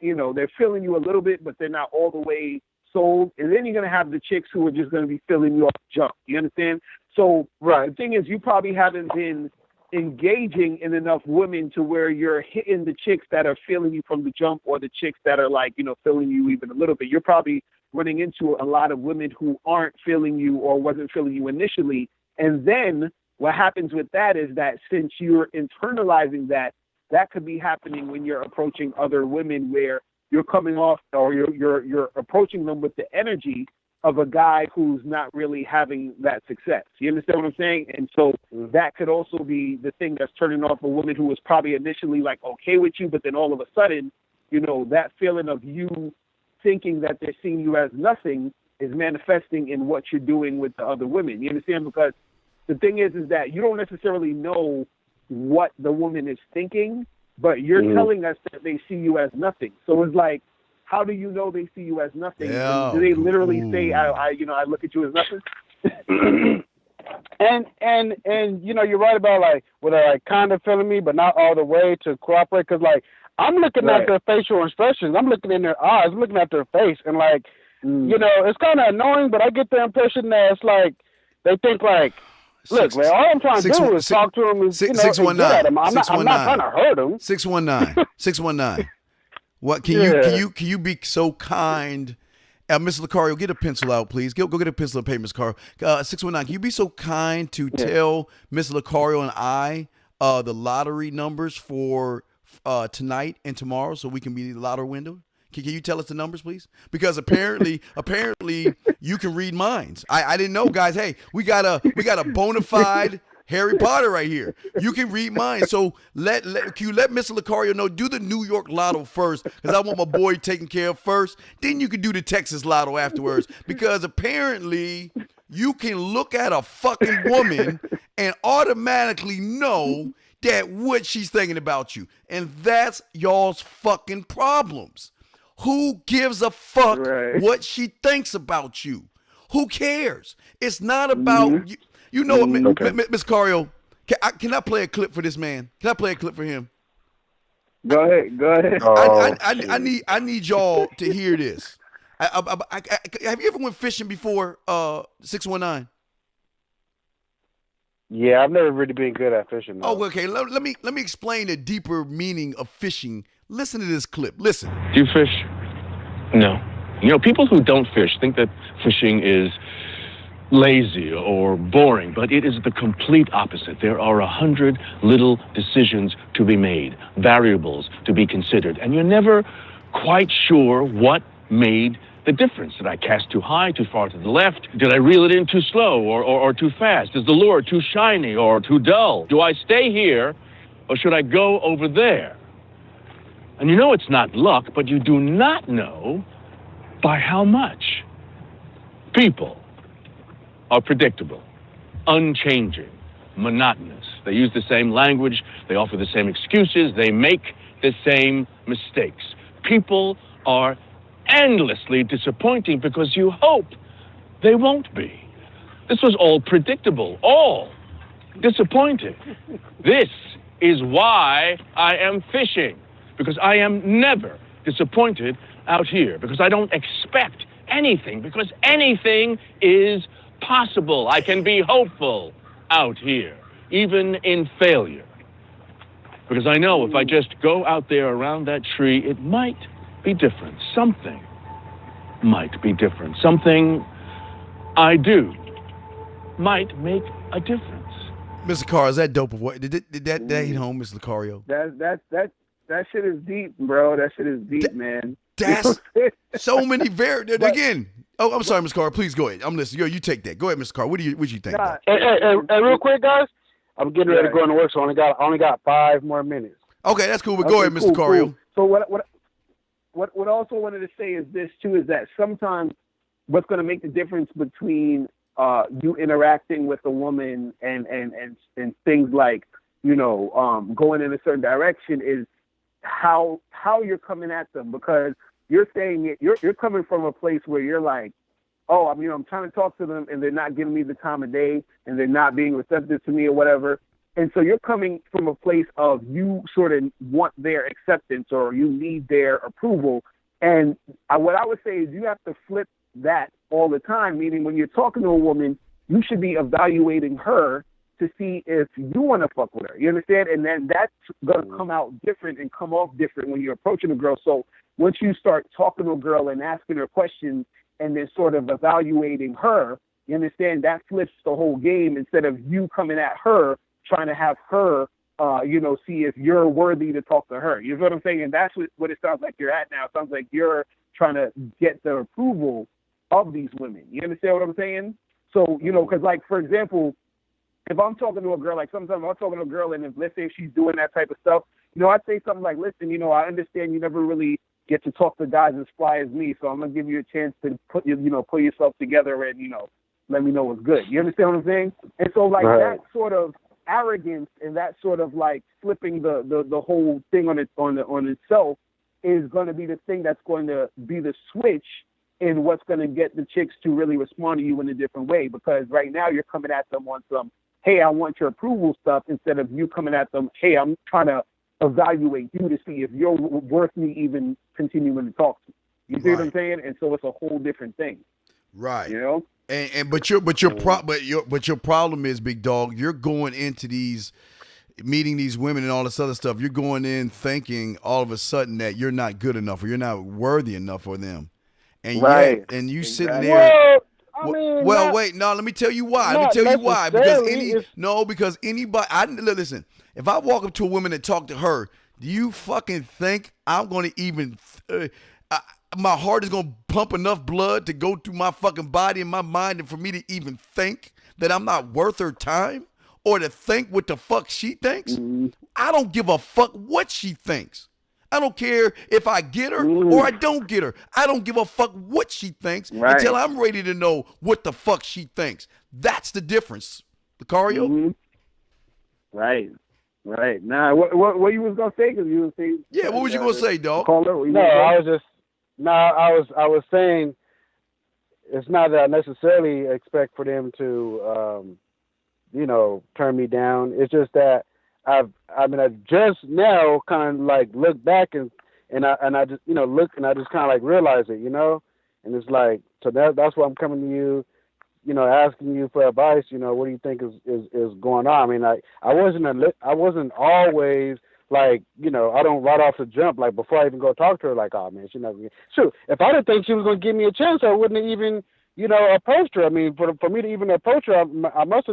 feeling you a little bit, but they're not all the way sold. And then you're going to have the chicks who are just going to be feeling you off jump. You understand? So the thing is, you probably haven't been engaging in enough women to where you're hitting the chicks that are feeling you from the jump, or the chicks that are like, you know, feeling you even a little bit. You're probably running into a lot of women who aren't feeling you or wasn't feeling you initially. And then what happens with that is that since you're internalizing that, that could be happening when you're approaching other women, where you're coming off or you're approaching them with the energy of a guy who's not really having that success. You understand what I'm saying? And so that could also be the thing that's turning off a woman who was probably initially like okay with you, but then all of a sudden, you know, that feeling of you thinking that they're seeing you as nothing is manifesting in what you're doing with the other women. You understand? Because the thing is that you don't necessarily know what the woman is thinking, but you're telling us that they see you as nothing. So it's like, how do you know they see you as nothing? Yeah. Do they literally say, I look at you as nothing? and you know, you're right about like, where they're like kind of feeling me, but not all the way to cooperate. Cause like, I'm looking at their facial expressions. I'm looking in their eyes. I'm looking at their face. And like, you know, it's kind of annoying, but I get the impression that it's like, they think like, look, man, all I'm trying to do is talk to them and, you know, and get at them. I'm not trying to hurt them. 619. What can you be so kind? Mr. Lucario, get a pencil out, please. Go get a pencil and paper, Mr. Lucario. 619. Can you be so kind to tell Mr. Lucario and I the lottery numbers for tonight and tomorrow, so we can be the lottery window? Can you tell us the numbers, please? Because apparently you can read minds. I didn't know, guys. Hey, we got a bona fide Harry Potter right here. You can read minds. So can you let Mr. Lucario know? Do the New York Lotto first, because I want my boy taken care of first. Then you can do the Texas Lotto afterwards. Because apparently you can look at a fucking woman and automatically know that what she's thinking about you, and that's y'all's fucking problems. Who gives a fuck what she thinks about you? Who cares? It's not about you. You know what, Ms. Cario, can I play a clip for this man? Can I play a clip for him? Go ahead. I need y'all to hear this. Have you ever went fishing before, 619? Yeah, I've never really been good at fishing, though. Oh, okay. Let me explain the deeper meaning of fishing. Listen to this clip. Listen. Do you fish? No. You know, people who don't fish think that fishing is lazy or boring, but it is the complete opposite. There are 100 little decisions to be made, variables to be considered, and you're never quite sure what made the difference. Did I cast too high, too far to the left? Did I reel it in too slow or too fast? Is the lure too shiny or too dull? Do I stay here or should I go over there? And you know it's not luck, but you do not know by how much. People are predictable, unchanging, monotonous. They use the same language, they offer the same excuses, they make the same mistakes. People are endlessly disappointing because you hope they won't be. This was all predictable, all disappointing. This is why I am fishing, because I am never disappointed out here, because I don't expect anything, because anything is possible. I can be hopeful out here, even in failure. Because I know if I just go out there around that tree, it might be different. Something might be different. Something I do might make a difference. Mr. Carr, is that dope? Of what did that hit home, Mr. Lucario? That shit is deep, bro. That shit is deep, man. That's so many again. Oh, I'm sorry, Mr. Carr. Please go ahead. I'm listening. Yo, you take that. Go ahead, Mr. Carr. What do you think? Hey, real quick, guys. I'm getting ready to go into work, so I only got 5 more minutes. Okay, that's cool. But go ahead, Mr. Cario. Cool. So what I also wanted to say is this too, is that sometimes what's going to make the difference between you interacting with a woman and things like, going in a certain direction is how you're coming at them, because you're saying it, you're coming from a place where you're like, oh, I'm trying to talk to them and they're not giving me the time of day and they're not being receptive to me or whatever. And so you're coming from a place of you sort of want their acceptance or you need their approval. And what I would say is you have to flip that all the time, meaning when you're talking to a woman, you should be evaluating her to see if you want to fuck with her. You understand? And then that's going to come out different and come off different when you're approaching a girl. So once you start talking to a girl and asking her questions and then sort of evaluating her, you understand, that flips the whole game instead of you coming at her, trying to have her, see if you're worthy to talk to her. You know what I'm saying? And that's what it sounds like you're at now. It sounds like you're trying to get the approval of these women. You understand what I'm saying? So, because like, for example, if I'm talking to a girl, like sometimes I'm talking to a girl and if, let's say if she's doing that type of stuff, I'd say something like, listen, I understand you never really get to talk to guys as fly as me, so I'm going to give you a chance to put yourself together and, let me know what's good. You understand what I'm saying? And so like that sort of arrogance and that sort of like flipping the whole thing on itself is going to be the thing that's going to be the switch in what's going to get the chicks to really respond to you in a different way. Because right now you're coming at them on some, hey, I want your approval stuff, instead of you coming at them, hey, I'm trying to evaluate you to see if you're worth me even continuing to talk to. You see what I'm saying? And so it's a whole different thing. Right. But your problem is, big dog, you're going into these meeting these women and all this other stuff. You're going in thinking all of a sudden that you're not good enough or you're not worthy enough for them. And you sitting there. Wait, no, let me tell you why. Because anybody, listen, if I walk up to a woman and talk to her, do you fucking think I'm going to even, my heart is going to pump enough blood to go through my fucking body and my mind and for me to even think that I'm not worth her time or to think what the fuck she thinks? Mm-hmm. I don't give a fuck what she thinks. I don't care if I get her or I don't get her. I don't give a fuck what she thinks until I'm ready to know what the fuck she thinks. That's the difference, Lucario. Mm-hmm. Right. Nah, what you was gonna say? Because you was saying. Yeah, what was you gonna say, dog? I was saying it's not that I necessarily expect for them to, turn me down. It's just that I just now kind of like look back and I just look and I just kind of like realize it, and it's like, so that's why I'm coming to you, asking you for advice. What do you think is going on? I mean, I wasn't always like, I don't right off the jump, like before I even go talk to her, like, oh man, she's not gonna. Shoot, if I didn't think she was gonna give me a chance, I wouldn't have even approached her. I mean, for me to even approach her, I must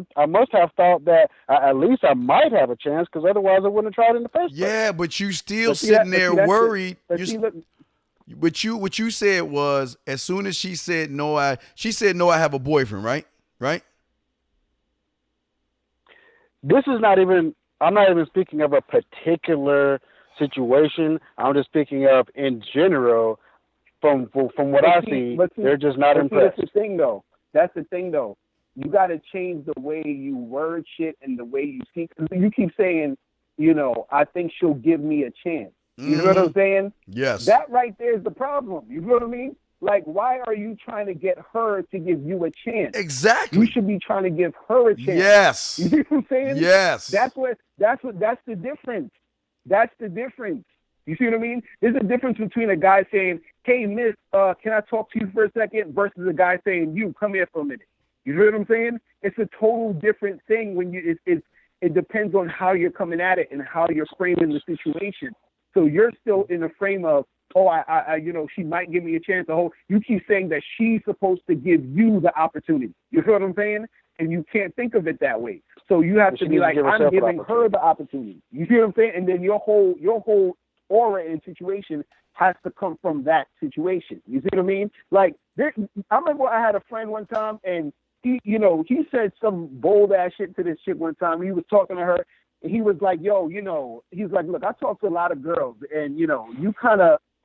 have thought that at least I might have a chance, because otherwise I wouldn't have tried in the first place. Yeah, but you still sitting there worried. What you said was, as soon as she said no, I have a boyfriend, right? Right. This is not even. I'm not even speaking of a particular situation. I'm just speaking of in general. From what I see, they're just not impressed. That's the thing, though. You got to change the way you word shit and the way you speak. You keep saying, I think she'll give me a chance. You know what I'm saying? Yes. That right there is the problem. You know what I mean? Like, why are you trying to get her to give you a chance? Exactly. You should be trying to give her a chance. Yes. You see what I'm saying? Yes. That's the difference. That's the difference. You see what I mean? There's a difference between a guy saying, hey, miss, can I talk to you for a second? Versus a guy saying, you, come here for a minute. You know what I'm saying? It's a total different thing when it depends on how you're coming at it and how you're framing the situation. So you're still in the frame of, I she might give me a chance. You keep saying that she's supposed to give you the opportunity. You know what I'm saying? And you can't think of it that way. So you have to be like, I'm giving her the opportunity. You see what I'm saying? And then your whole aura and situation has to come from that situation. You see what I mean? Like, I remember I had a friend one time, and he said some bold ass shit to this chick one time. He was talking to her, and he was like, he's like, look, I talk to a lot of girls, and you're a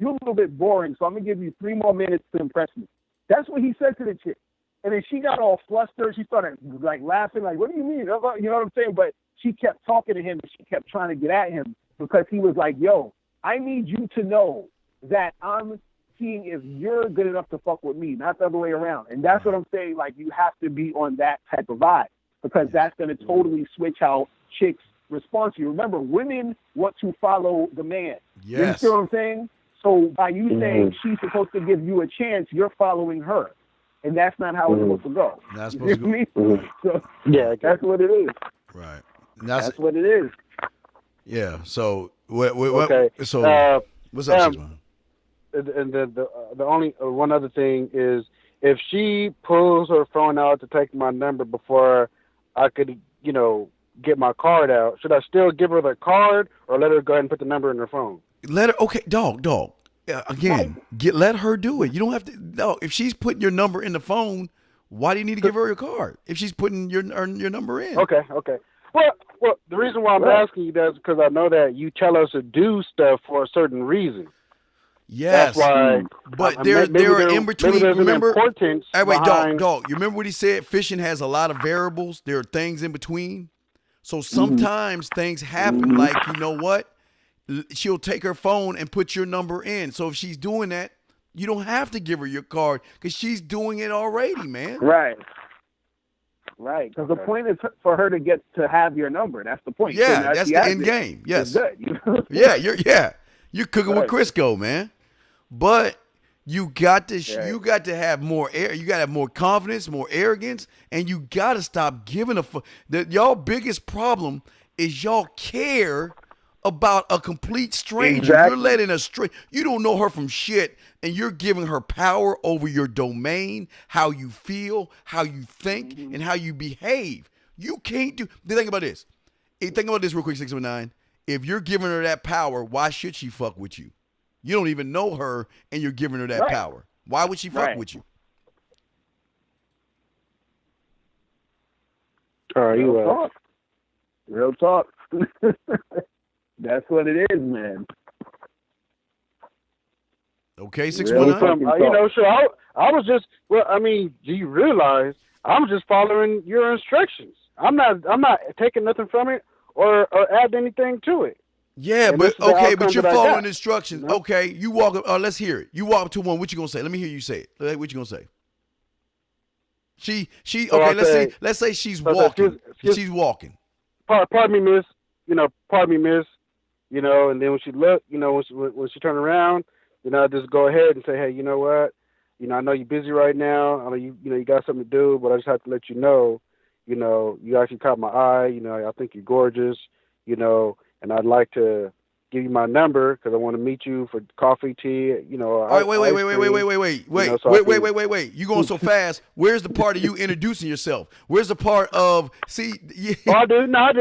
little bit boring, so I'm gonna give you 3 more minutes to impress me. That's what he said to the chick. And then she got all flustered. She started like laughing, like, what do you mean? You know what I'm saying? But she kept talking to him and she kept trying to get at him because he was like, yo, I need you to know that I'm seeing if you're good enough to fuck with me, not the other way around. And that's what I'm saying. Like, you have to be on that type of vibe because that's going to totally switch how chicks respond to you. Remember, women want to follow the man. Yes. You see what I'm saying? So by you saying she's supposed to give you a chance, you're following her. And that's not how it's supposed to go. That's You supposed see to go. me? So, yeah, that's what it is. Right. That's what it is. Yeah. So what Okay. So what's up, 6 man? And the only one other thing is if she pulls her phone out to take my number before I could, get my card out, should I still give her the card or let her go ahead and put the number in her phone? Let her. Okay, dog. Again, let her do it. You don't have to. No, if she's putting your number in the phone, why do you need to give her your card? If she's putting your number in. Okay. Well, the reason why I'm asking you that is because I know that you tell us to do stuff for a certain reason. Yes, that's why. But there are in between. Remember, importance. Hey, wait, behind... dog. You remember what he said? Fishing has a lot of variables. There are things in between. So sometimes things happen. Like, you know what? She'll take her phone and put your number in. So if she's doing that, you don't have to give her your card because she's doing it already, man. Right. Because the point is for her to get to have your number. That's the point. Yeah, so that's the end game. Yes. Good. You're cooking with Crisco, man. But you got to have more air. You got to have more confidence, more arrogance, and you got to stop giving a fuck. Y'all biggest problem is y'all care about a complete stranger. Exactly. You're letting a stranger, you don't know her from shit, and you're giving her power over your domain, how you feel, how you think, and how you behave. You can't do. Think about this. Think about this real quick, 619. If you're giving her that power, why should she fuck with you? You don't even know her, and you're giving her that power. Why would she fuck with you? Real talk. That's what it is, man. Okay, 619. I was just. Well, I mean, do you realize I'm just following your instructions? I'm not taking nothing from it or adding anything to it. Yeah, but you're following instructions. No? Okay, you walk up. Let's hear it. You walk up to one. What you gonna say? Let me hear you say it. What you gonna say? She. Okay, let's say she's walking. She's walking. Pardon me, miss. Pardon me, miss. And then when she look, when she turn around, I just go ahead and say, hey, you know what? I know you're busy right now. I know you got something to do, but I just have to let you know, you actually caught my eye. I think you're gorgeous, and I'd like to give you my number because I want to meet you for coffee, tea, All right, wait. You going so fast. Where's the part of you introducing yourself? Where's the part of see? I do. No.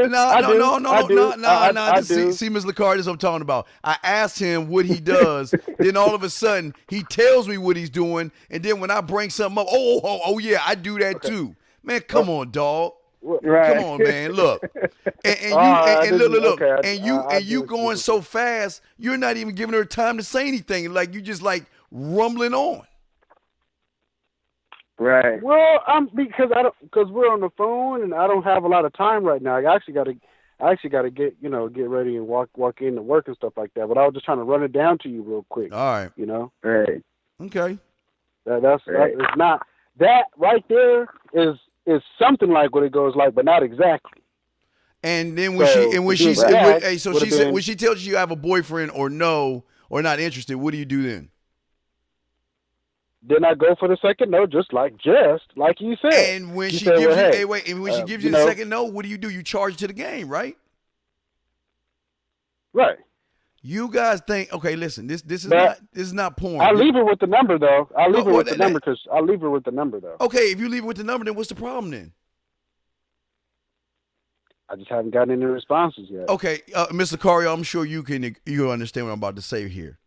See, Ms. Licari, this is what I'm talking about. I asked him what he does. Then all of a sudden he tells me what he's doing, and then when I bring something up, oh yeah, I do that too. Man, come on, dog. Right. Come on, man. Look, look, and you going so fast, you're not even giving her time to say anything. Like you just like rumbling on. Right. Well, because we're on the phone and I don't have a lot of time right now. I actually got to get ready and walk into work and stuff like that. But I was just trying to run it down to you real quick. All right. Right. Okay. That's it's not that right there is something like what it goes like, but not exactly. And then when she tells you have a boyfriend or no or not interested, what do you do then? Then I go for the second no, just like you said. And when she gives you the second no, what do? You charge to the game, right? Right. You guys think, okay, listen, this is not porn. I leave her with the number though. I leave her with the number though. Okay, if you leave it with the number, then what's the problem then? I just haven't gotten any responses yet. Okay, Mr. Cario, I'm sure you understand what I'm about to say here.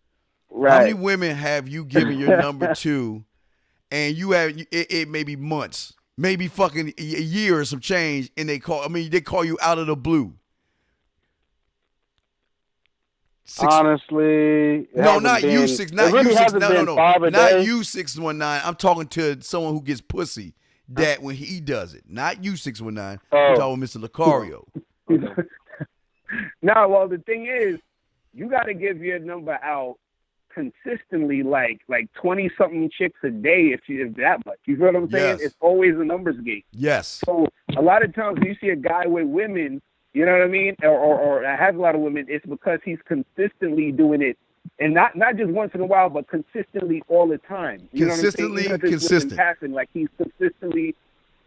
Right. How many women have you given your number to, and you have it maybe months, maybe fucking a year or some change, and they call you out of the blue? Honestly, no, not you 6. Not really you 6. No. 5 a Not day. you 619. I'm talking to someone who gets pussy. that when he does it, not you 619, Oh. I'm talking with Mr. Lucario. No, well, the thing is, you got to give your number out consistently, like 20-something chicks a day, if that much. You feel what I'm saying? Yes. It's always a numbers game. Yes. So a lot of times when you see a guy with women, you know what I mean, or has a lot of women, it's because he's consistently doing it, and not just once in a while, but consistently all the time. You Consistently know what I'm saying? Even if it's within consistent. passing, like he's consistently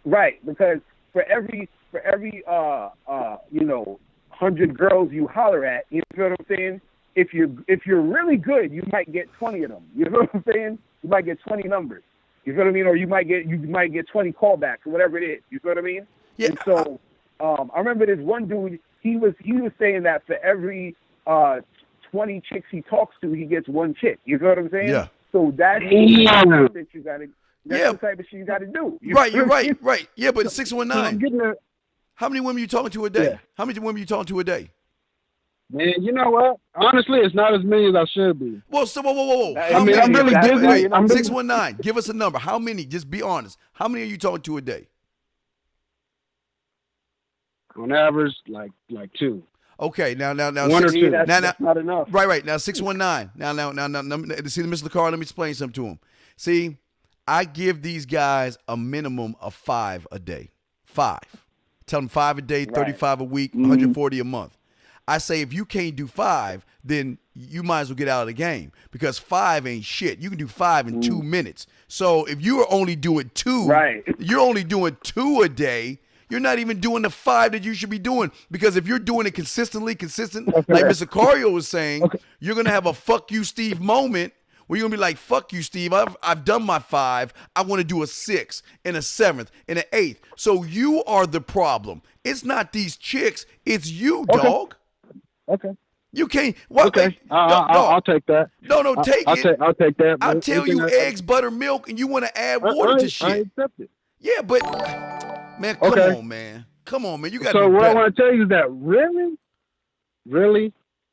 right. Because for every 100 girls you holler at, you know what I'm saying? If you're really good, you might get 20 of them. You know what I'm saying? You might get 20 numbers. You know what I mean? Or you might get 20 callbacks or whatever it is. You know what I mean? Yeah. And so I remember this one dude. He was saying that for every 20 chicks he talks to, he gets one chick. You know what I'm saying? Yeah. So that's the type of shit you gotta. That's Yeah. the type of shit you gotta do. You Right, know you're what I mean? right. Yeah, but So I'm 619, getting there. how many women you talking to a day? Yeah. How many women you talking to a day? Man, you know what? Honestly, it's not as many as I should be. Well, so whoa. I How mean, many? I'm really Wait, busy. wait, I'm really- 619, give us a number. How many? Just be honest. How many are you talking to a day? On average, like two. Okay, now, One or six, two. That's not enough. right. Now 619. Now, see, Mr. LaCar, let me explain something to him. See, I give these guys a minimum of 5 a day. 5. Tell them 5 a day, 35 a week, 140 a month. I say if you can't do 5, then you might as well get out of the game because 5 ain't shit. You can do 5 in 2 minutes. So if you are only doing 2, you're only doing 2 a day. You're not even doing the 5 that you should be doing because if you're doing it consistent, like Mr. Cario was saying, you're gonna have a "fuck you, Steve" moment where you're gonna be like, "Fuck you, Steve. I've done my 5. I want to do a 6 and a 7th and an 8th." So you are the problem. It's not these chicks. It's you, dog. Okay. You can't. What? Okay. I'll take that. No, take it. I'll take that. I'll tell you eggs, butter, milk, and you want to add water to shit. I accept it. Yeah, but man, come on, man. You got to So be what better. I want to tell you is that really,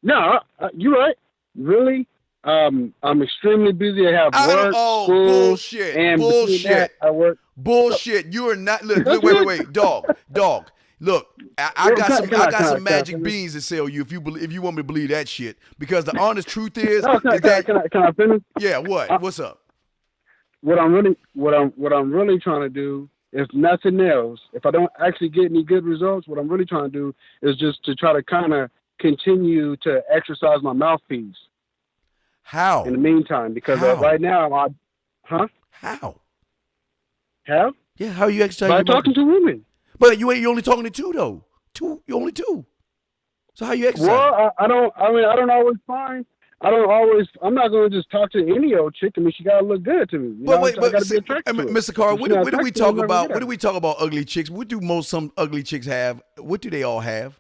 no, you're right. Really, I'm extremely busy. I have work, school, bullshit, and between that, I work. Bullshit. You are not. Look, wait, dog. Look, I got some magic beans to sell you if you want me to believe that shit. Because the honest truth is, Can I finish? Yeah. What? What's up? What I'm really trying to do, if nothing else, if I don't actually get any good results, what I'm really trying to do is just to try to kind of continue to exercise my mouthpiece. How? In the meantime, because right now, How? How? Yeah. How are you exercising? By talking to women. But you're only talking to 2 though. You're only 2. So how you exercise? Well, I don't always find. I'm not going to just talk to any old chick. I mean, she got to look good to me. You know? But I got to be attracted to her. Mr. Carr, If what she's not do we attracted, talk I'm not gonna about? get What do her. we talk about ugly chicks? What do some ugly chicks have? What do they all have?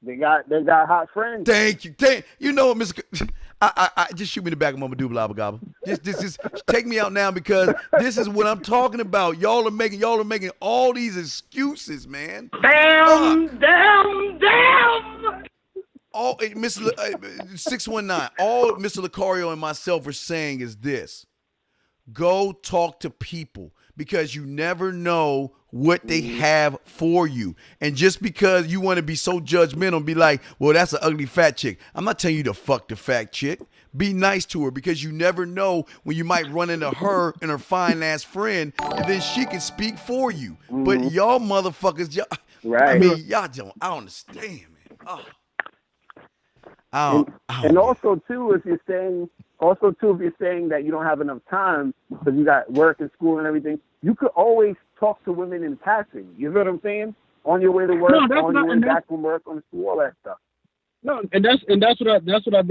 They got hot friends. Thank you. You know what, Mr. I just shoot me in the back of Mama Doobla Gobble. Just take me out now because this is what I'm talking about. Y'all are making all these excuses, man. Damn. All Mr. 619. All Mr. Lucario and myself are saying is this: go talk to people because you never know what they have for you. And just because you want to be so judgmental and be like, well, that's an ugly fat chick. I'm not telling you to fuck the fat chick. Be nice to her because you never know when you might run into her and her fine ass friend and then she can speak for you. But y'all motherfuckers, I mean, y'all don't, I don't understand, man. Oh. And also too, if you're saying that you don't have enough time because you got work and school and everything, you could always talk to women in passing. You know what I'm saying? On your way to work, on your way back from work, on school, all that stuff. No, and that's what I've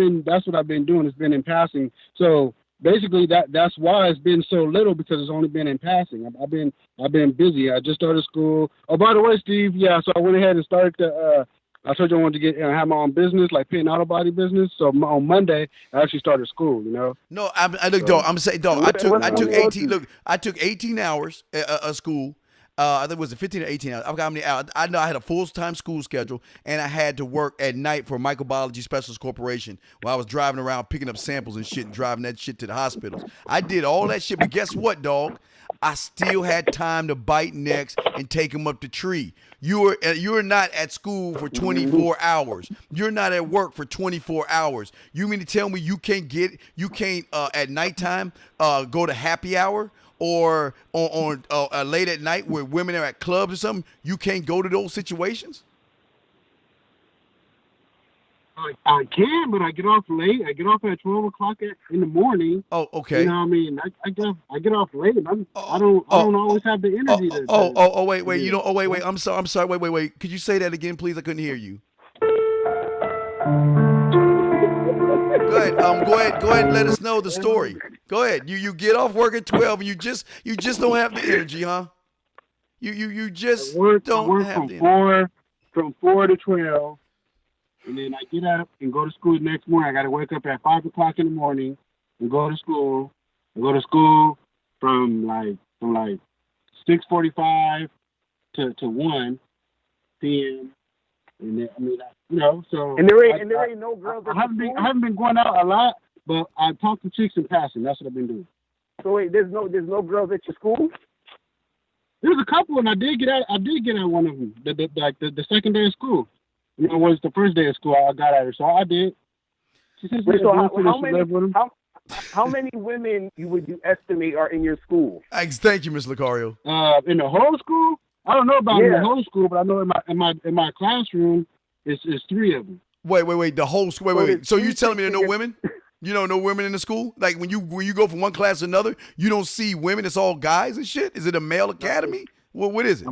been doing. It's been in passing. So basically, that's why it's been so little because it's only been in passing. I've been busy. I just started school. Oh, by the way, Steve, yeah. So I went ahead and started to. I told you I wanted to get have my own business, like paint auto body business. So on Monday, I actually started school. You know. No, I look, dog. I'm saying, dog. I took 18. Look, I took 18 hours of school. I think it was 15 or 18 hours. I forgot how many hours. I know I had a full-time school schedule, and I had to work at night for Microbiology Specialist Corporation while I was driving around picking up samples and shit and driving that shit to the hospitals. I did all that shit, but guess what, dog? I still had time to bite necks and take them up the tree. You're not at school for 24 hours. You're not at work for 24 hours. You mean to tell me you can't at nighttime go to happy hour or on late at night where women are at clubs or something? You can't go to those situations? I can, but I get off late. I get off at 12 o'clock in the morning. Oh, okay. You know what I mean? I get off late. I don't always have the energy to. Wait. You don't. Wait. I'm sorry. Wait. Could you say that again, please? I couldn't hear you. Go ahead. Go ahead and let us know the story. Go ahead. You get off work at 12 and you just don't have the energy, huh? You just don't have the energy. From 4 to 12. And then I get up and go to school the next morning. I got to wake up at 5 o'clock in the morning and go to school. I go to school from like 6:45 to 1 p.m. And then, so. And there ain't no girls. I haven't been going out a lot, but I talk to chicks in passing. That's what I've been doing. So wait, there's no girls at your school? There's a couple, and I did get out one of them. The second day of school. It was the first day of school I got at her, so I did. She said how many women would you estimate are in your school? Thank you, Ms. Lucario. In the whole school, I don't know about in the whole school, but I know in my classroom, it's 3 of them. Wait. The whole school. Wait. So you telling me there are no women? You know, no women in the school? Like when you go from one class to another, you don't see women. It's all guys and shit. Is it a male academy? What is it?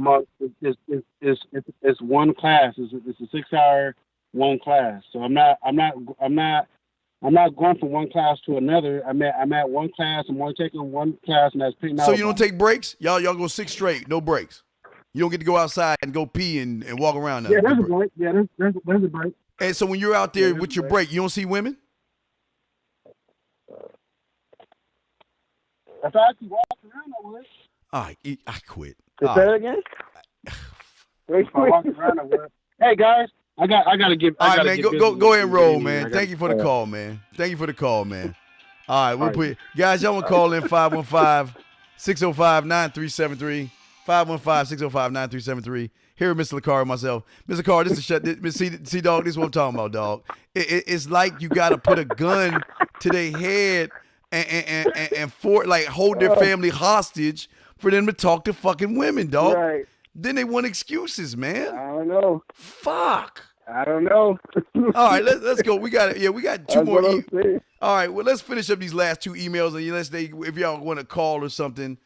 It's one class. It's a 6-hour one class. So I'm not going from one class to another. I'm at one class. I'm only taking one class, and that's pretty. So you don't take breaks? Y'all go 6 straight, no breaks. You don't get to go outside and go pee and walk around. Yeah, there's a break. Yeah, there's a break. And so when you're out there with your break, you don't see women? If I keep walking around, I would. All right, I quit. Say that again? Hey guys, I gotta give. All right, man, go ahead and roll, man. Thank you for the call, man. All right, we'll put guys. Y'all want to call in 515-605-9373. 515-605-9373. Here, Mr. Lucario and myself. Mr. Lucario, this is see, dog. This is what I'm talking about, dog. It's like you got to put a gun to their head and hold their family hostage for them to talk to fucking women, dog. Right. Then they want excuses, man. I don't know. Fuck. I don't know. All right, let's go. We got 2 more. All right, well, let's finish up these last 2 emails, and if y'all want to call or something.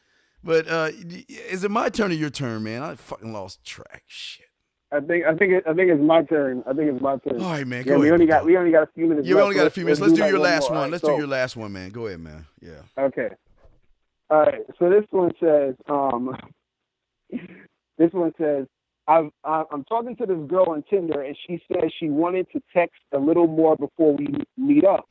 But is it my turn or your turn, man? I fucking lost track. Shit. I think it's my turn. All right, man. Go ahead. We only got a few minutes. Yeah, we only got a few minutes. Let's do your last one. Let's do your last one, man. Go ahead, man. Yeah. Okay. All right. So this one says, I'm talking to this girl on Tinder, and she says she wanted to text a little more before we meet up.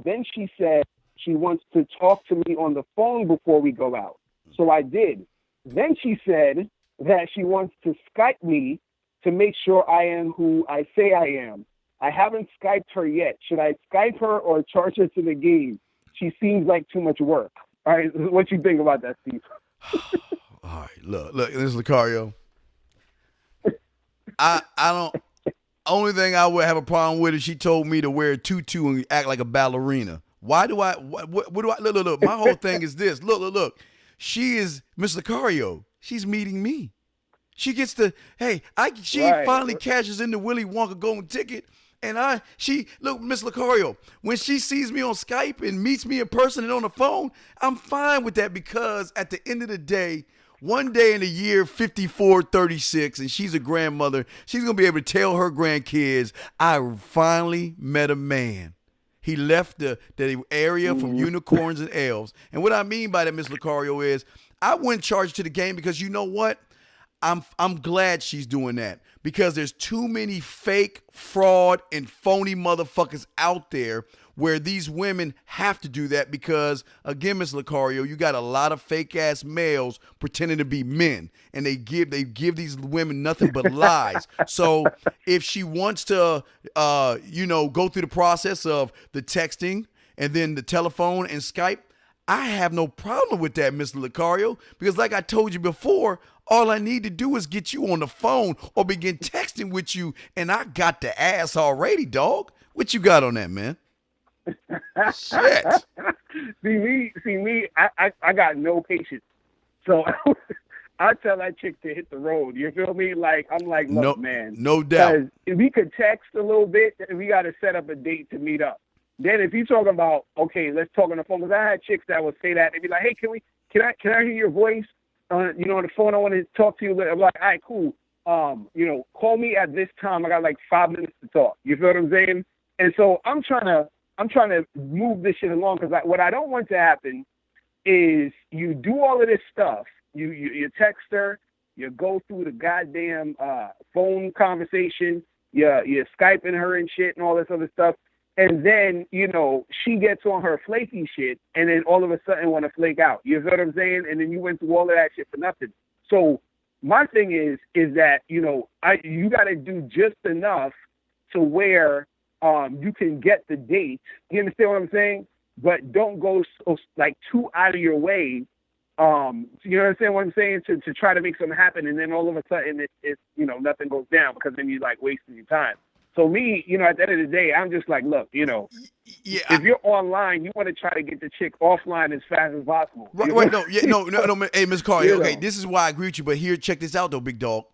Then she said she wants to talk to me on the phone before we go out. So I did. Then she said that she wants to Skype me to make sure I am who I say I am. I haven't Skyped her yet. Should I Skype her or charge her to the game? She seems like too much work. All right, what you think about that, Steve? All right, look, this is Lucario. I don't. Only thing I would have a problem with is she told me to wear a tutu and act like a ballerina. Why do I? What do I? Look. My whole thing is this. Look. She is Miss Lucario. She's meeting me. She gets to. Hey, finally cashes in the Willy Wonka golden ticket. And look, Miss Lucario, when she sees me on Skype and meets me in person and on the phone, I'm fine with that because at the end of the day, one day in the year 5436, and she's a grandmother, she's going to be able to tell her grandkids, I finally met a man. He left the area from unicorns and elves. And what I mean by that, Miss Lucario, is I wouldn't charge to the game because you know what? I'm glad she's doing that because there's too many fake, fraud, and phony motherfuckers out there where these women have to do that because, again, Ms. Lucario, you got a lot of fake-ass males pretending to be men, and they give these women nothing but lies. So if she wants to, go through the process of the texting and then the telephone and Skype, I have no problem with that, Mr. Lucario, because like I told you before, all I need to do is get you on the phone or begin texting with you, and I got the ass already, dog. What you got on that, man? Shit. See me, I got no patience. So I tell that chick to hit the road. You feel me? Like, I'm like, look, man. No doubt. Because if we could text a little bit, we got to set up a date to meet up. Then if you're talking about, okay, let's talk on the phone, because I had chicks that would say that. They'd be like, hey, can I hear your voice? On the phone, I want to talk to you. I'm like, all right, cool. Call me at this time. I got like 5 minutes to talk. You feel what I'm saying? And so I'm trying to move this shit along, because what I don't want to happen is you do all of this stuff. You text her, you go through the goddamn phone conversation, you're Skyping her and shit and all this other stuff, and then, she gets on her flaky shit, and then all of a sudden want to flake out. You know what I'm saying? And then you went through all of that shit for nothing. So my thing is that, you got to do just enough to where you can get the date. You understand what I'm saying? But don't go too out of your way. You understand what I'm saying? To try to make something happen, and then all of a sudden it's nothing goes down, because then you're like wasting your time. So me, at the end of the day, I'm just like, look, if you're online, you want to try to get the chick offline as fast as possible. Right, no. Hey, Ms. Carter, okay, this is why I agree with you, but here, check this out though, big dog.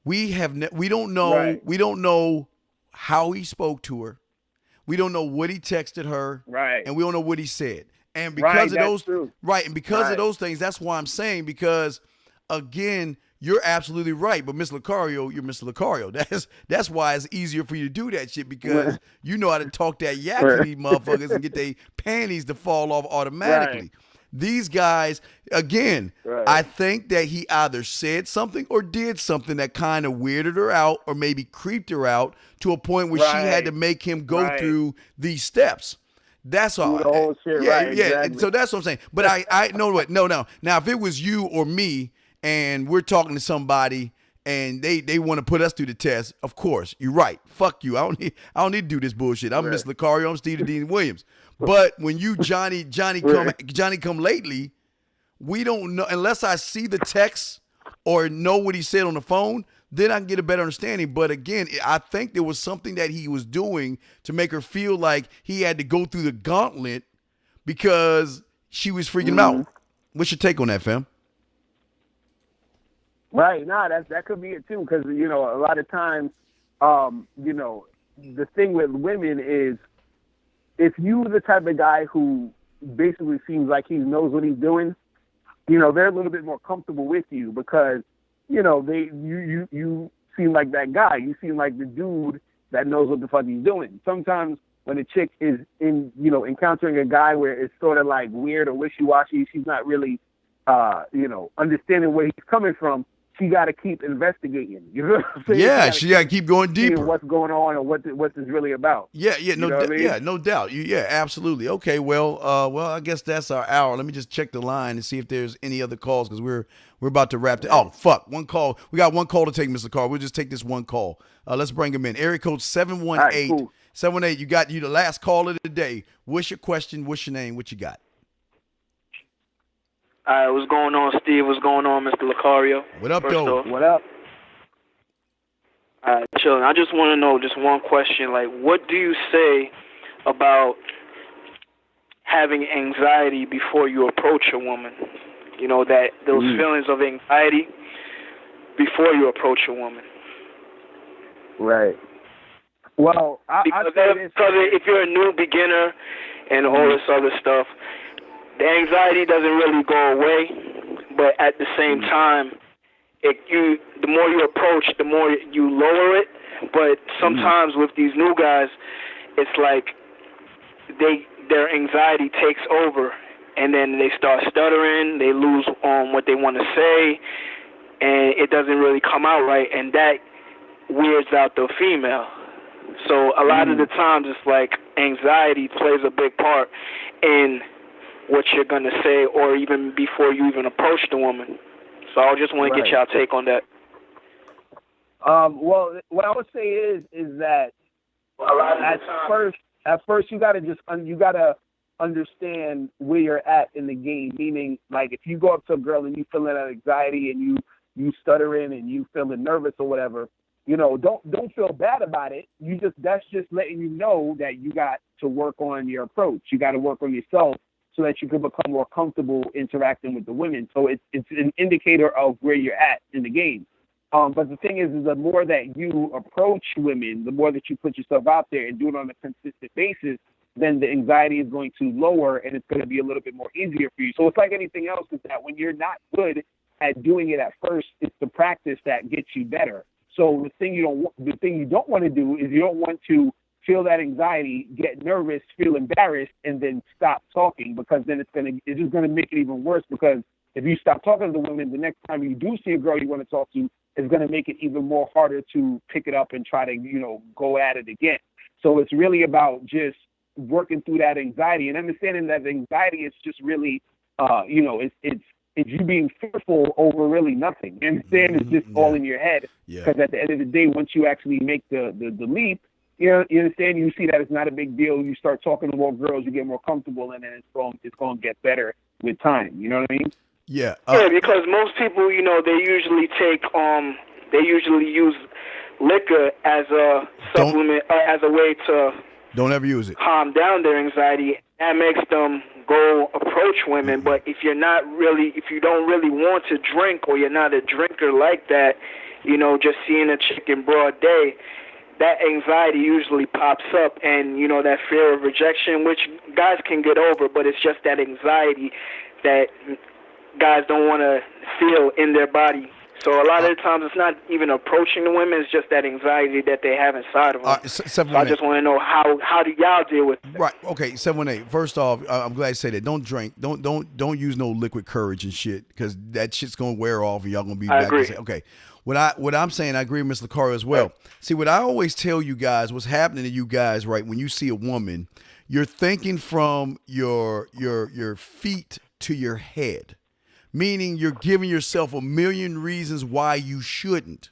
We don't know, right. We don't know how he spoke to her. We don't know what he texted her, right? And we don't know what he said. And because of those, true. Right, and because of those things, that's why I'm saying, because again, you're absolutely right. But Mr. Lucario, you're Mr. Lucario. That's why it's easier for you to do that shit, because you know how to talk that yak to these motherfuckers and get their panties to fall off automatically. Right. These guys, again, I think that he either said something or did something that kind of weirded her out, or maybe creeped her out to a point where she had to make him go through these steps. That's all. The whole shit, yeah. Exactly. So that's what I'm saying. But I know what. No. Now, if it was you or me, and we're talking to somebody, and they want to put us through the test, of course, you're right. Fuck you. I don't need to do this bullshit. I'm Mr. Lucario. I'm Steve Dean Williams. But when you Johnny come lately, we don't know, unless I see the text or know what he said on the phone. Then I can get a better understanding. But again, I think there was something that he was doing to make her feel like he had to go through the gauntlet because she was freaking him out. What's your take on that, fam? Right. That could be it too. Because, a lot of times, the thing with women is, if you're the type of guy who basically seems like he knows what he's doing, they're a little bit more comfortable with you, because you seem like that guy. You seem like the dude that knows what the fuck he's doing. Sometimes when a chick is encountering a guy where it's sort of like weird or wishy-washy, she's not really, understanding where he's coming from. She got to keep investigating. You know what I'm saying? Yeah, she got to keep going deeper. What's going on, or what this really about? Yeah, no doubt. Yeah, absolutely. Okay, well, I guess that's our hour. Let me just check the line and see if there's any other calls, because we're about to wrap. Oh fuck, one call. We got one call to take, Mr. Carr. We'll just take this one call. Let's bring him in. Area code 718. Right, cool. 718. You the last caller of the day. What's your question? What's your name? What you got? All right, what's going on, Steve? What's going on, Mr. Lucario? What up, though? What up? All right, chilling. I just want to know just one question. Like, what do you say about having anxiety before you approach a woman? That those feelings of anxiety before you approach a woman. Right. Well, because if you're a new beginner and all this other stuff, the anxiety doesn't really go away, but at the same time, the more you approach, the more you lower it. But sometimes with these new guys, it's like their anxiety takes over, and then they start stuttering, they lose on what they want to say, and it doesn't really come out right, and that weirds out the female. So a lot of the times, it's like anxiety plays a big part in what you're going to say, or even before you even approach the woman. So I just want to get y'all take on that. Well, what I would say is that at first you got to understand where you're at in the game. Meaning, like, if you go up to a girl and you feeling that anxiety and you stuttering and you feeling nervous or whatever, you know, don't feel bad about it. That's just letting you know that you got to work on your approach. You got to work on yourself so that you can become more comfortable interacting with the women. So it's an indicator of where you're at in the game. But the thing is the more that you approach women, the more that you put yourself out there and do it on a consistent basis, then the anxiety is going to lower and it's going to be a little bit more easier for you. So it's like anything else, is that when you're not good at doing it at first, it's the practice that gets you better. So the thing you don't want to do is you don't want to feel that anxiety, get nervous, feel embarrassed, and then stop talking, because then it's just gonna make it even worse. Because if you stop talking to the women, the next time you do see a girl you want to talk to, it's gonna make it even more harder to pick it up and try to, you know, go at it again. So it's really about just working through that anxiety and understanding that anxiety is just really, it's you being fearful over really nothing. You understand? It's just all in your head. Because at the end of the day, once you actually make the leap, you understand, you see that it's not a big deal. You start talking to more girls, you get more comfortable, and then it's going to get better with time. You know what I mean? Yeah. Yeah, because most people, you know, they usually use liquor as a supplement, as a way to don't ever use it. Calm down their anxiety. That makes them go approach women. But if you don't really want to drink, or you're not a drinker like that, you know, just seeing a chick in broad day, that anxiety usually pops up, and, you know, that fear of rejection, which guys can get over, but it's just that anxiety that guys don't want to feel in their body. So a lot of the times it's not even approaching the women, it's just that anxiety that they have inside of them. So I just want to know how do y'all deal with it? Right. Okay. 718. First off, I'm glad you say that. Don't drink. Don't use no liquid courage and shit, because that shit's gonna wear off and y'all gonna be back. Agree. Okay. What I'm saying, I agree with Ms. Lucario as well. Right. See, what I always tell you guys, what's happening to you guys, right? When you see a woman, you're thinking from your feet to your head. Meaning you're giving yourself a million reasons why you shouldn't.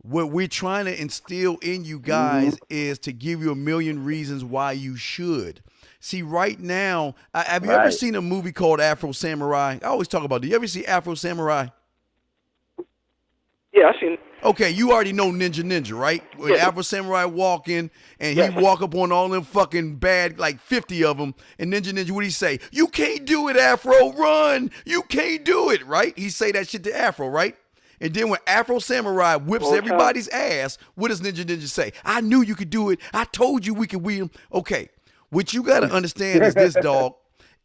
What we're trying to instill in you guys is to give you a million reasons why you should. See, right now, have you ever seen a movie called Afro Samurai? I always talk about it. You ever see Afro Samurai? Yeah, I've seen it. Okay, you already know Ninja, right? When Afro Samurai walk in and he walk up on all them fucking bad, like 50 of them, and Ninja, what he say? You can't do it, Afro, run! You can't do it, right? He say that shit to Afro, right? And then when Afro Samurai whips everybody's ass, what does Ninja say? I knew you could do it. I told you we could win. Okay, what you got to understand is this, dog,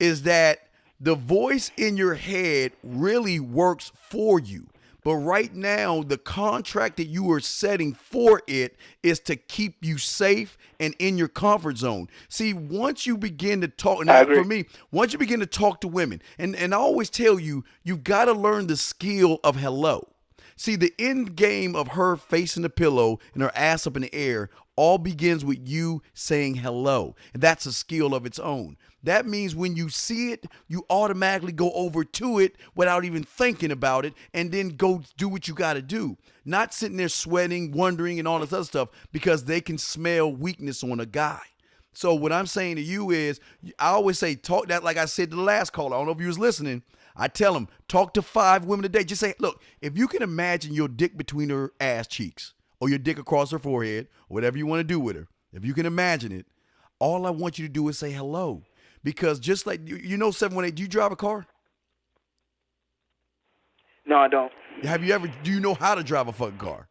is that the voice in your head really works for you. But right now, the contract that you are setting for it is to keep you safe and in your comfort zone. See, once you begin to talk, now for me, once you begin to talk to women, and I always tell you, you got to learn the skill of hello. See, the end game of her facing the pillow and her ass up in the air all begins with you saying hello. And that's a skill of its own. That means when you see it, you automatically go over to it without even thinking about it, and then go do what you got to do. Not sitting there sweating, wondering, and all this other stuff, because they can smell weakness on a guy. So what I'm saying to you is, I always say, talk that, like I said to the last caller. I don't know if you was listening. I tell them, talk to 5 women a day. Just say, look, if you can imagine your dick between her ass cheeks, or your dick across her forehead, or whatever you want to do with her, if you can imagine it, all I want you to do is say hello. Because just like, you know, 718, do you drive a car? No, I don't. Do you know how to drive a fucking car?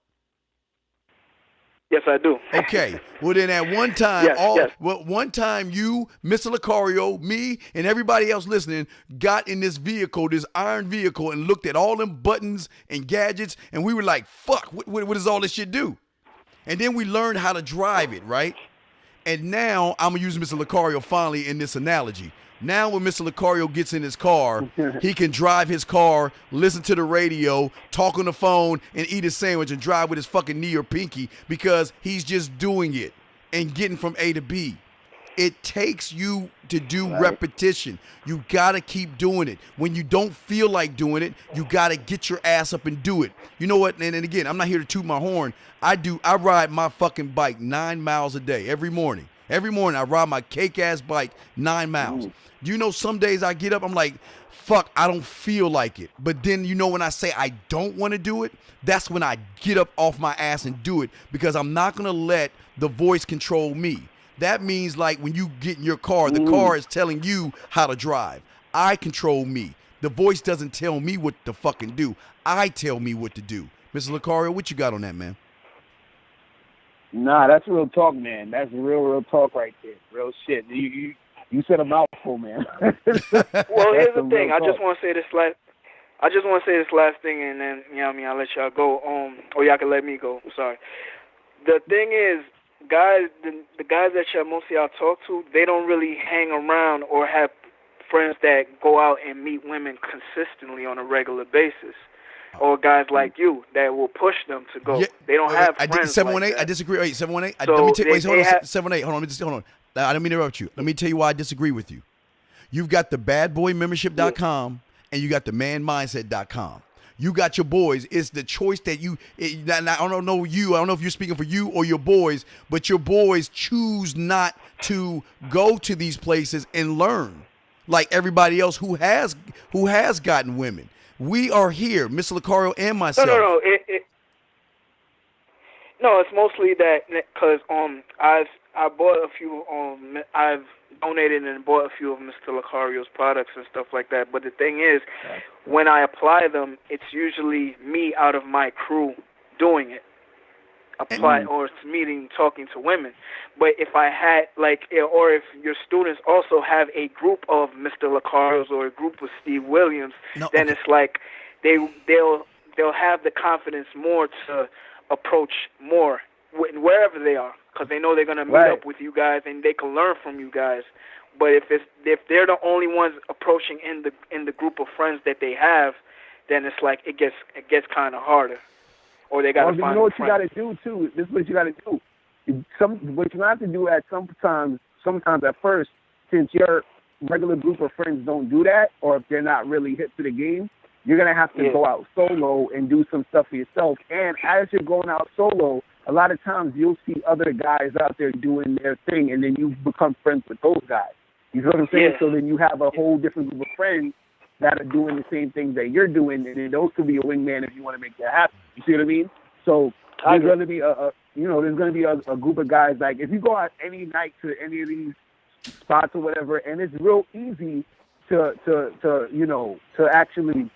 Yes, I do. Okay. Well, then at one time, one time you, Mr. Lucario, me, and everybody else listening got in this vehicle, this iron vehicle, and looked at all them buttons and gadgets, and we were like, fuck, what does all this shit do? And then we learned how to drive it, right? And now I'm going to use Mr. Lucario finally in this analogy. Now when Mr. Lucario gets in his car, he can drive his car, listen to the radio, talk on the phone, and eat a sandwich and drive with his fucking knee or pinky, because he's just doing it and getting from A to B. It takes you to do repetition. You got to keep doing it. When you don't feel like doing it, you got to get your ass up and do it. You know what? And again, I'm not here to toot my horn. I ride my fucking bike 9 miles a day every morning. Every morning I ride my cake-ass bike 9 miles. Do you know some days I get up, I'm like, fuck, I don't feel like it. But then, you know, when I say I don't want to do it, that's when I get up off my ass and do it, because I'm not going to let the voice control me. That means like when you get in your car, the car is telling you how to drive. I control me. The voice doesn't tell me what to fucking do. I tell me what to do. Mr. Lucario, what you got on that, man? Nah, that's real talk, man. That's real talk right there. Real shit. You said a mouthful, man. Well, here's the thing. I just want to say this last thing, and then, you know what I mean, I'll let y'all go. Or y'all can let me go. Sorry. The thing is, guys, the guys that most of y'all talk to, they don't really hang around or have friends that go out and meet women consistently on a regular basis. Or guys like you that will push them to go. Yeah, they don't have friends 718, like that. I disagree. Wait, 718? So let me hold on. 718, hold on. Hold on. I don't mean to interrupt you. Let me tell you why I disagree with you. You've got the badboymembership.com and you got the manmindset.com. You got your boys. It's the choice that I don't know you. I don't know if you're speaking for you or your boys, but your boys choose not to go to these places and learn like everybody else who has gotten women. We are here, Mr. Lucario and myself. No. It's mostly that because I've donated and bought a few of Mr. Lucario's products and stuff like that. But the thing is, when I apply them, it's usually me out of my crew doing it. Or it's meeting, talking to women. But if I had or if your students also have a group of Mr. Lucario's or a group of Steve Williams, then it's like they'll have the confidence more to approach more wherever they are, because they know they're gonna meet up with you guys and they can learn from you guys. But if they're the only ones approaching in the group of friends that they have, then it's like it gets kind of harder. Or they got to find. You know what you got to do too. This is what you got to do. What you have to do sometimes at first, since your regular group of friends don't do that, or if they're not really hip to the game, you're gonna have to go out solo and do some stuff for yourself. And as you're going out solo, a lot of times you'll see other guys out there doing their thing, and then you become friends with those guys. You know what I'm saying? So then you have a whole different group of friends that are doing the same things that you're doing, and then those could be a wingman if you want to make that happen. You see what I mean? So there's going to be a group of guys. Like if you go out any night to any of these spots or whatever, and it's real easy to actually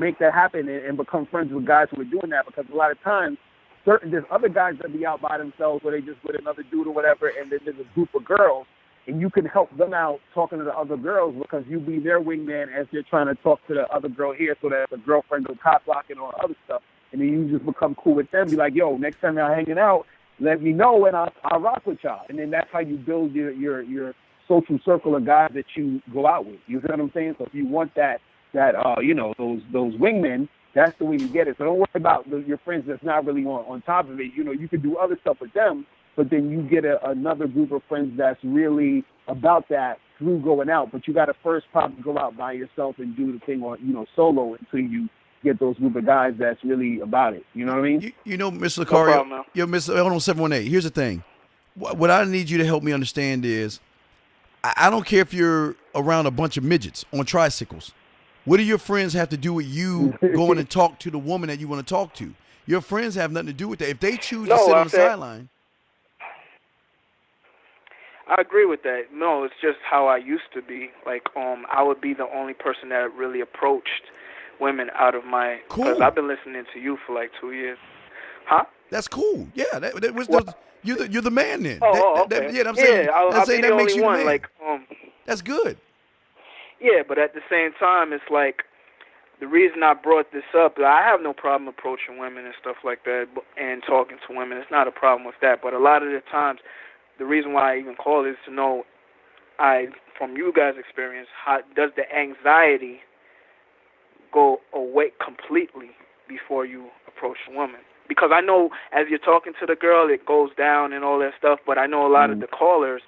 make that happen and become friends with guys who are doing that, because a lot of times there's other guys that be out by themselves or they just with another dude or whatever, and then there's a group of girls. And you can help them out talking to the other girls, because you be their wingman as they're trying to talk to the other girl here, so that the girlfriend goes cock blocking or other stuff. And then you just become cool with them. Be like, yo, next time y'all hanging out, let me know and I'll rock with y'all. And then that's how you build your social circle of guys that you go out with. You see what I'm saying? So if you want those wingmen, that's the way you get it. So don't worry about your friends that's not really on top of it. You can do other stuff with them, but then you get another group of friends that's really about that through going out. But you got to first probably go out by yourself and do the thing on, solo until you get those group of guys that's really about it. You know what I mean? Mr. Lucario, hold on, 718. Here's the thing. What I need you to help me understand is, I don't care if you're around a bunch of midgets on tricycles. What do your friends have to do with you going and talk to the woman that you want to talk to? Your friends have nothing to do with that. If they choose to sit on the sideline. I agree with that. No, it's just how I used to be. Like, I would be the only person that really approached women out of my. Because I've been listening to you for like 2 years. Huh? That's cool. Yeah, you're the man then. Okay. I'm saying. I'll saying be that the makes only you one. the man. Like, that's good. Yeah, but at the same time, it's like the reason I brought this up. I have no problem approaching women and stuff like that and talking to women. It's not a problem with that. But a lot of the times, the reason why I even call is to know, from you guys' experience, how does the anxiety go away completely before you approach a woman? Because I know as you're talking to the girl, it goes down and all that stuff. But I know a lot of the callers,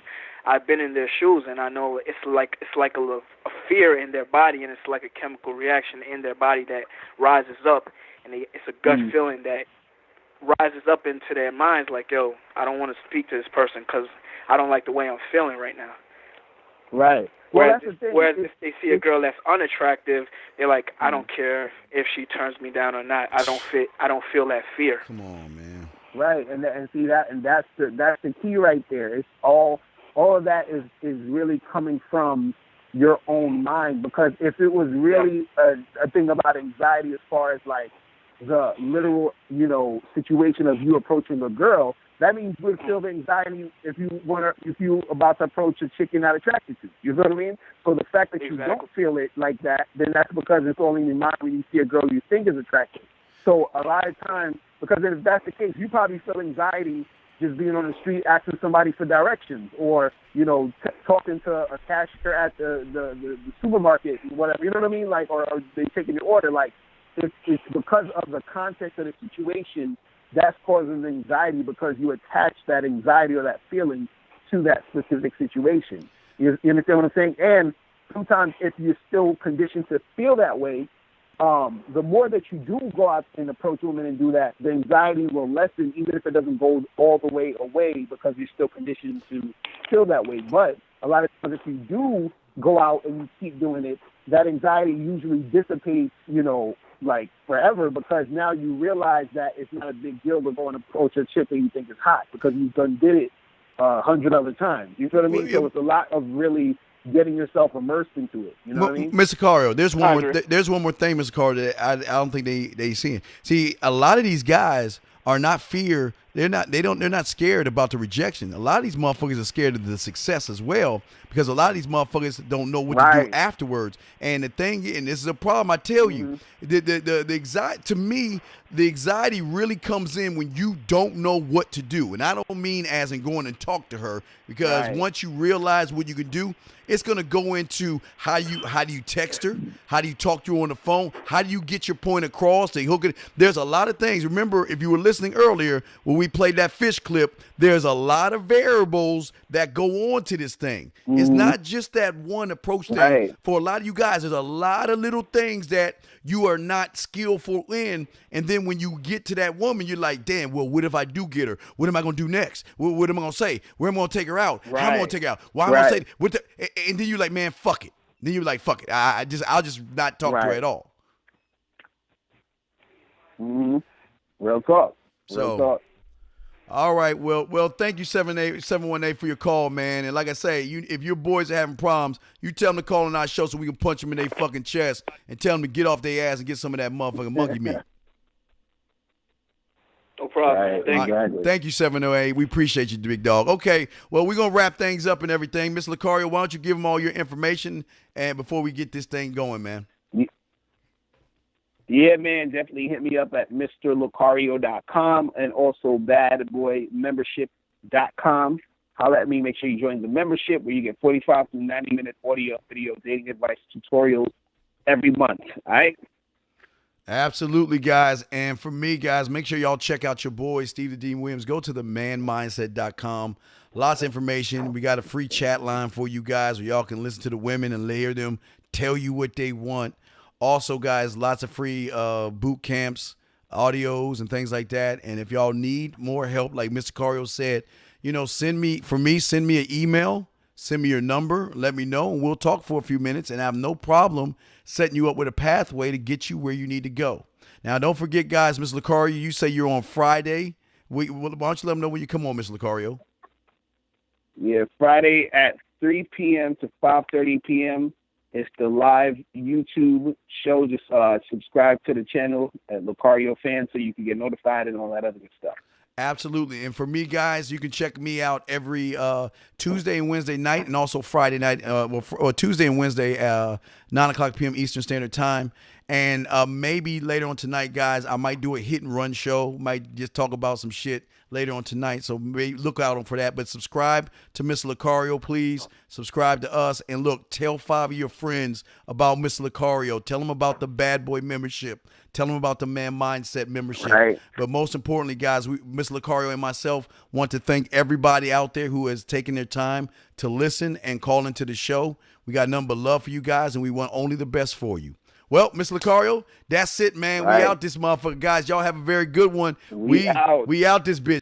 I've been in their shoes, and I know it's like a fear in their body, and it's like a chemical reaction in their body that rises up, and it's a gut feeling that rises up into their minds like, yo, I don't want to speak to this person because I don't like the way I'm feeling right now. Right. Whereas if they see a girl that's unattractive, they're like, I don't care if she turns me down or not. I don't feel that fear. Come on, man. Right, and that's the key right there. It's all of that is really coming from your own mind, because if it was really a thing about anxiety as far as like the literal, situation of you approaching a girl, that means you would feel the anxiety if you about to approach a chick you're not attracted to. You know what I mean? So the fact that you don't feel it like that, then that's because it's only in your mind when you see a girl you think is attractive. So a lot of times, because if that's the case, you probably feel anxiety just being on the street asking somebody for directions, or talking to a cashier at the supermarket, whatever. You know what I mean? Like, or they taking your order. Like, it's because of the context of the situation that's causing anxiety, because you attach that anxiety or that feeling to that specific situation. You understand what I'm saying? And sometimes if you're still conditioned to feel that way, the more that you do go out and approach women and do that, the anxiety will lessen, even if it doesn't go all the way away, because you're still conditioned to feel that way. But a lot of times if you do go out and you keep doing it, that anxiety usually dissipates, like forever, because now you realize that it's not a big deal to go and approach a chick that you think is hot, because you've done did it 100 other times. You know what I mean? So it's a lot of really getting yourself immersed into it. You know what I mean? Mr. Cario, there's one more thing, Mr. Cario, that I don't think they see. See, a lot of these guys are not fear. They're not scared about the rejection. A lot of these motherfuckers are scared of the success as well, because a lot of these motherfuckers don't know what to do afterwards. And the thing, and this is a problem, I tell you, the anxiety, to me, the anxiety really comes in when you don't know what to do. And I don't mean as in going and talk to her, because once you realize what you can do, it's gonna go into how do you text her, how do you talk to her on the phone, how do you get your point across. There's a lot of things. Remember, if you were listening earlier when we played that fish clip, there's a lot of variables that go on to this thing. It's not just that one approach thing. For a lot of you guys, there's a lot of little things that you are not skillful in, and then when you get to that woman, you're like, damn, well, what if I do get her? What am I going to do next? What am I going to say? Where am I going to take her out? How am I going to take her out? Why am I going to say and then you're like, man, fuck it. Then you're like, fuck it. I'll just not talk to her at all. Real talk. Real talk. All right, well, thank you 718 for your call, man. And like I say, if your boys are having problems, you tell them to call on our show so we can punch them in their fucking chest and tell them to get off their ass and get some of that motherfucking monkey meat. No problem. Thank you, 708. We appreciate you, big dog. Okay, well, we're going to wrap things up and everything. Mr. Lucario, why don't you give them all your information and before we get this thing going, man? Yeah, man, definitely hit me up at MrLucario.com and also badboymembership.com. Holler at me. Make sure you join the membership where you get 45 to 90-minute audio, video, dating advice tutorials every month. All right? Absolutely, guys. And for me, guys, make sure y'all check out your boy, Steve the Dean Williams. Go to themanmindset.com. Lots of information. We got a free chat line for you guys where y'all can listen to the women and hear them tell you what they want. Also, guys, lots of free boot camps, audios, and things like that. And if y'all need more help, like Mr. Cario said, send me an email, send me your number, let me know, and we'll talk for a few minutes. And I have no problem setting you up with a pathway to get you where you need to go. Now, don't forget, guys, Mr. Lucario, you say you're on Friday. Why don't you let them know when you come on, Mr. Lucario? Yeah, Friday at 3 p.m. to 5:30 p.m. It's the live YouTube show. Just subscribe to the channel at Lucario Fan so you can get notified and all that other good stuff. Absolutely. And for me, guys, you can check me out every Tuesday and Wednesday night, and also Friday night, or Tuesday and Wednesday, 9 o'clock p.m. Eastern Standard Time. And maybe later on tonight, guys, I might do a hit and run show. Might just talk about some shit later on tonight. So maybe look out for that. But subscribe to Mr. Lucario, please. Subscribe to us. And look, tell 5 of your friends about Mr. Lucario. Tell them about the Bad Boy membership. Tell them about the Man Mindset membership. Right. But most importantly, guys, Mr. Lucario and myself want to thank everybody out there who has taken their time to listen and call into the show. We got nothing but love for you guys, and we want only the best for you. Well, Mr. Lucario, that's it, man. Right. We out this motherfucker. Guys, y'all have a very good one. We out. We out this bitch.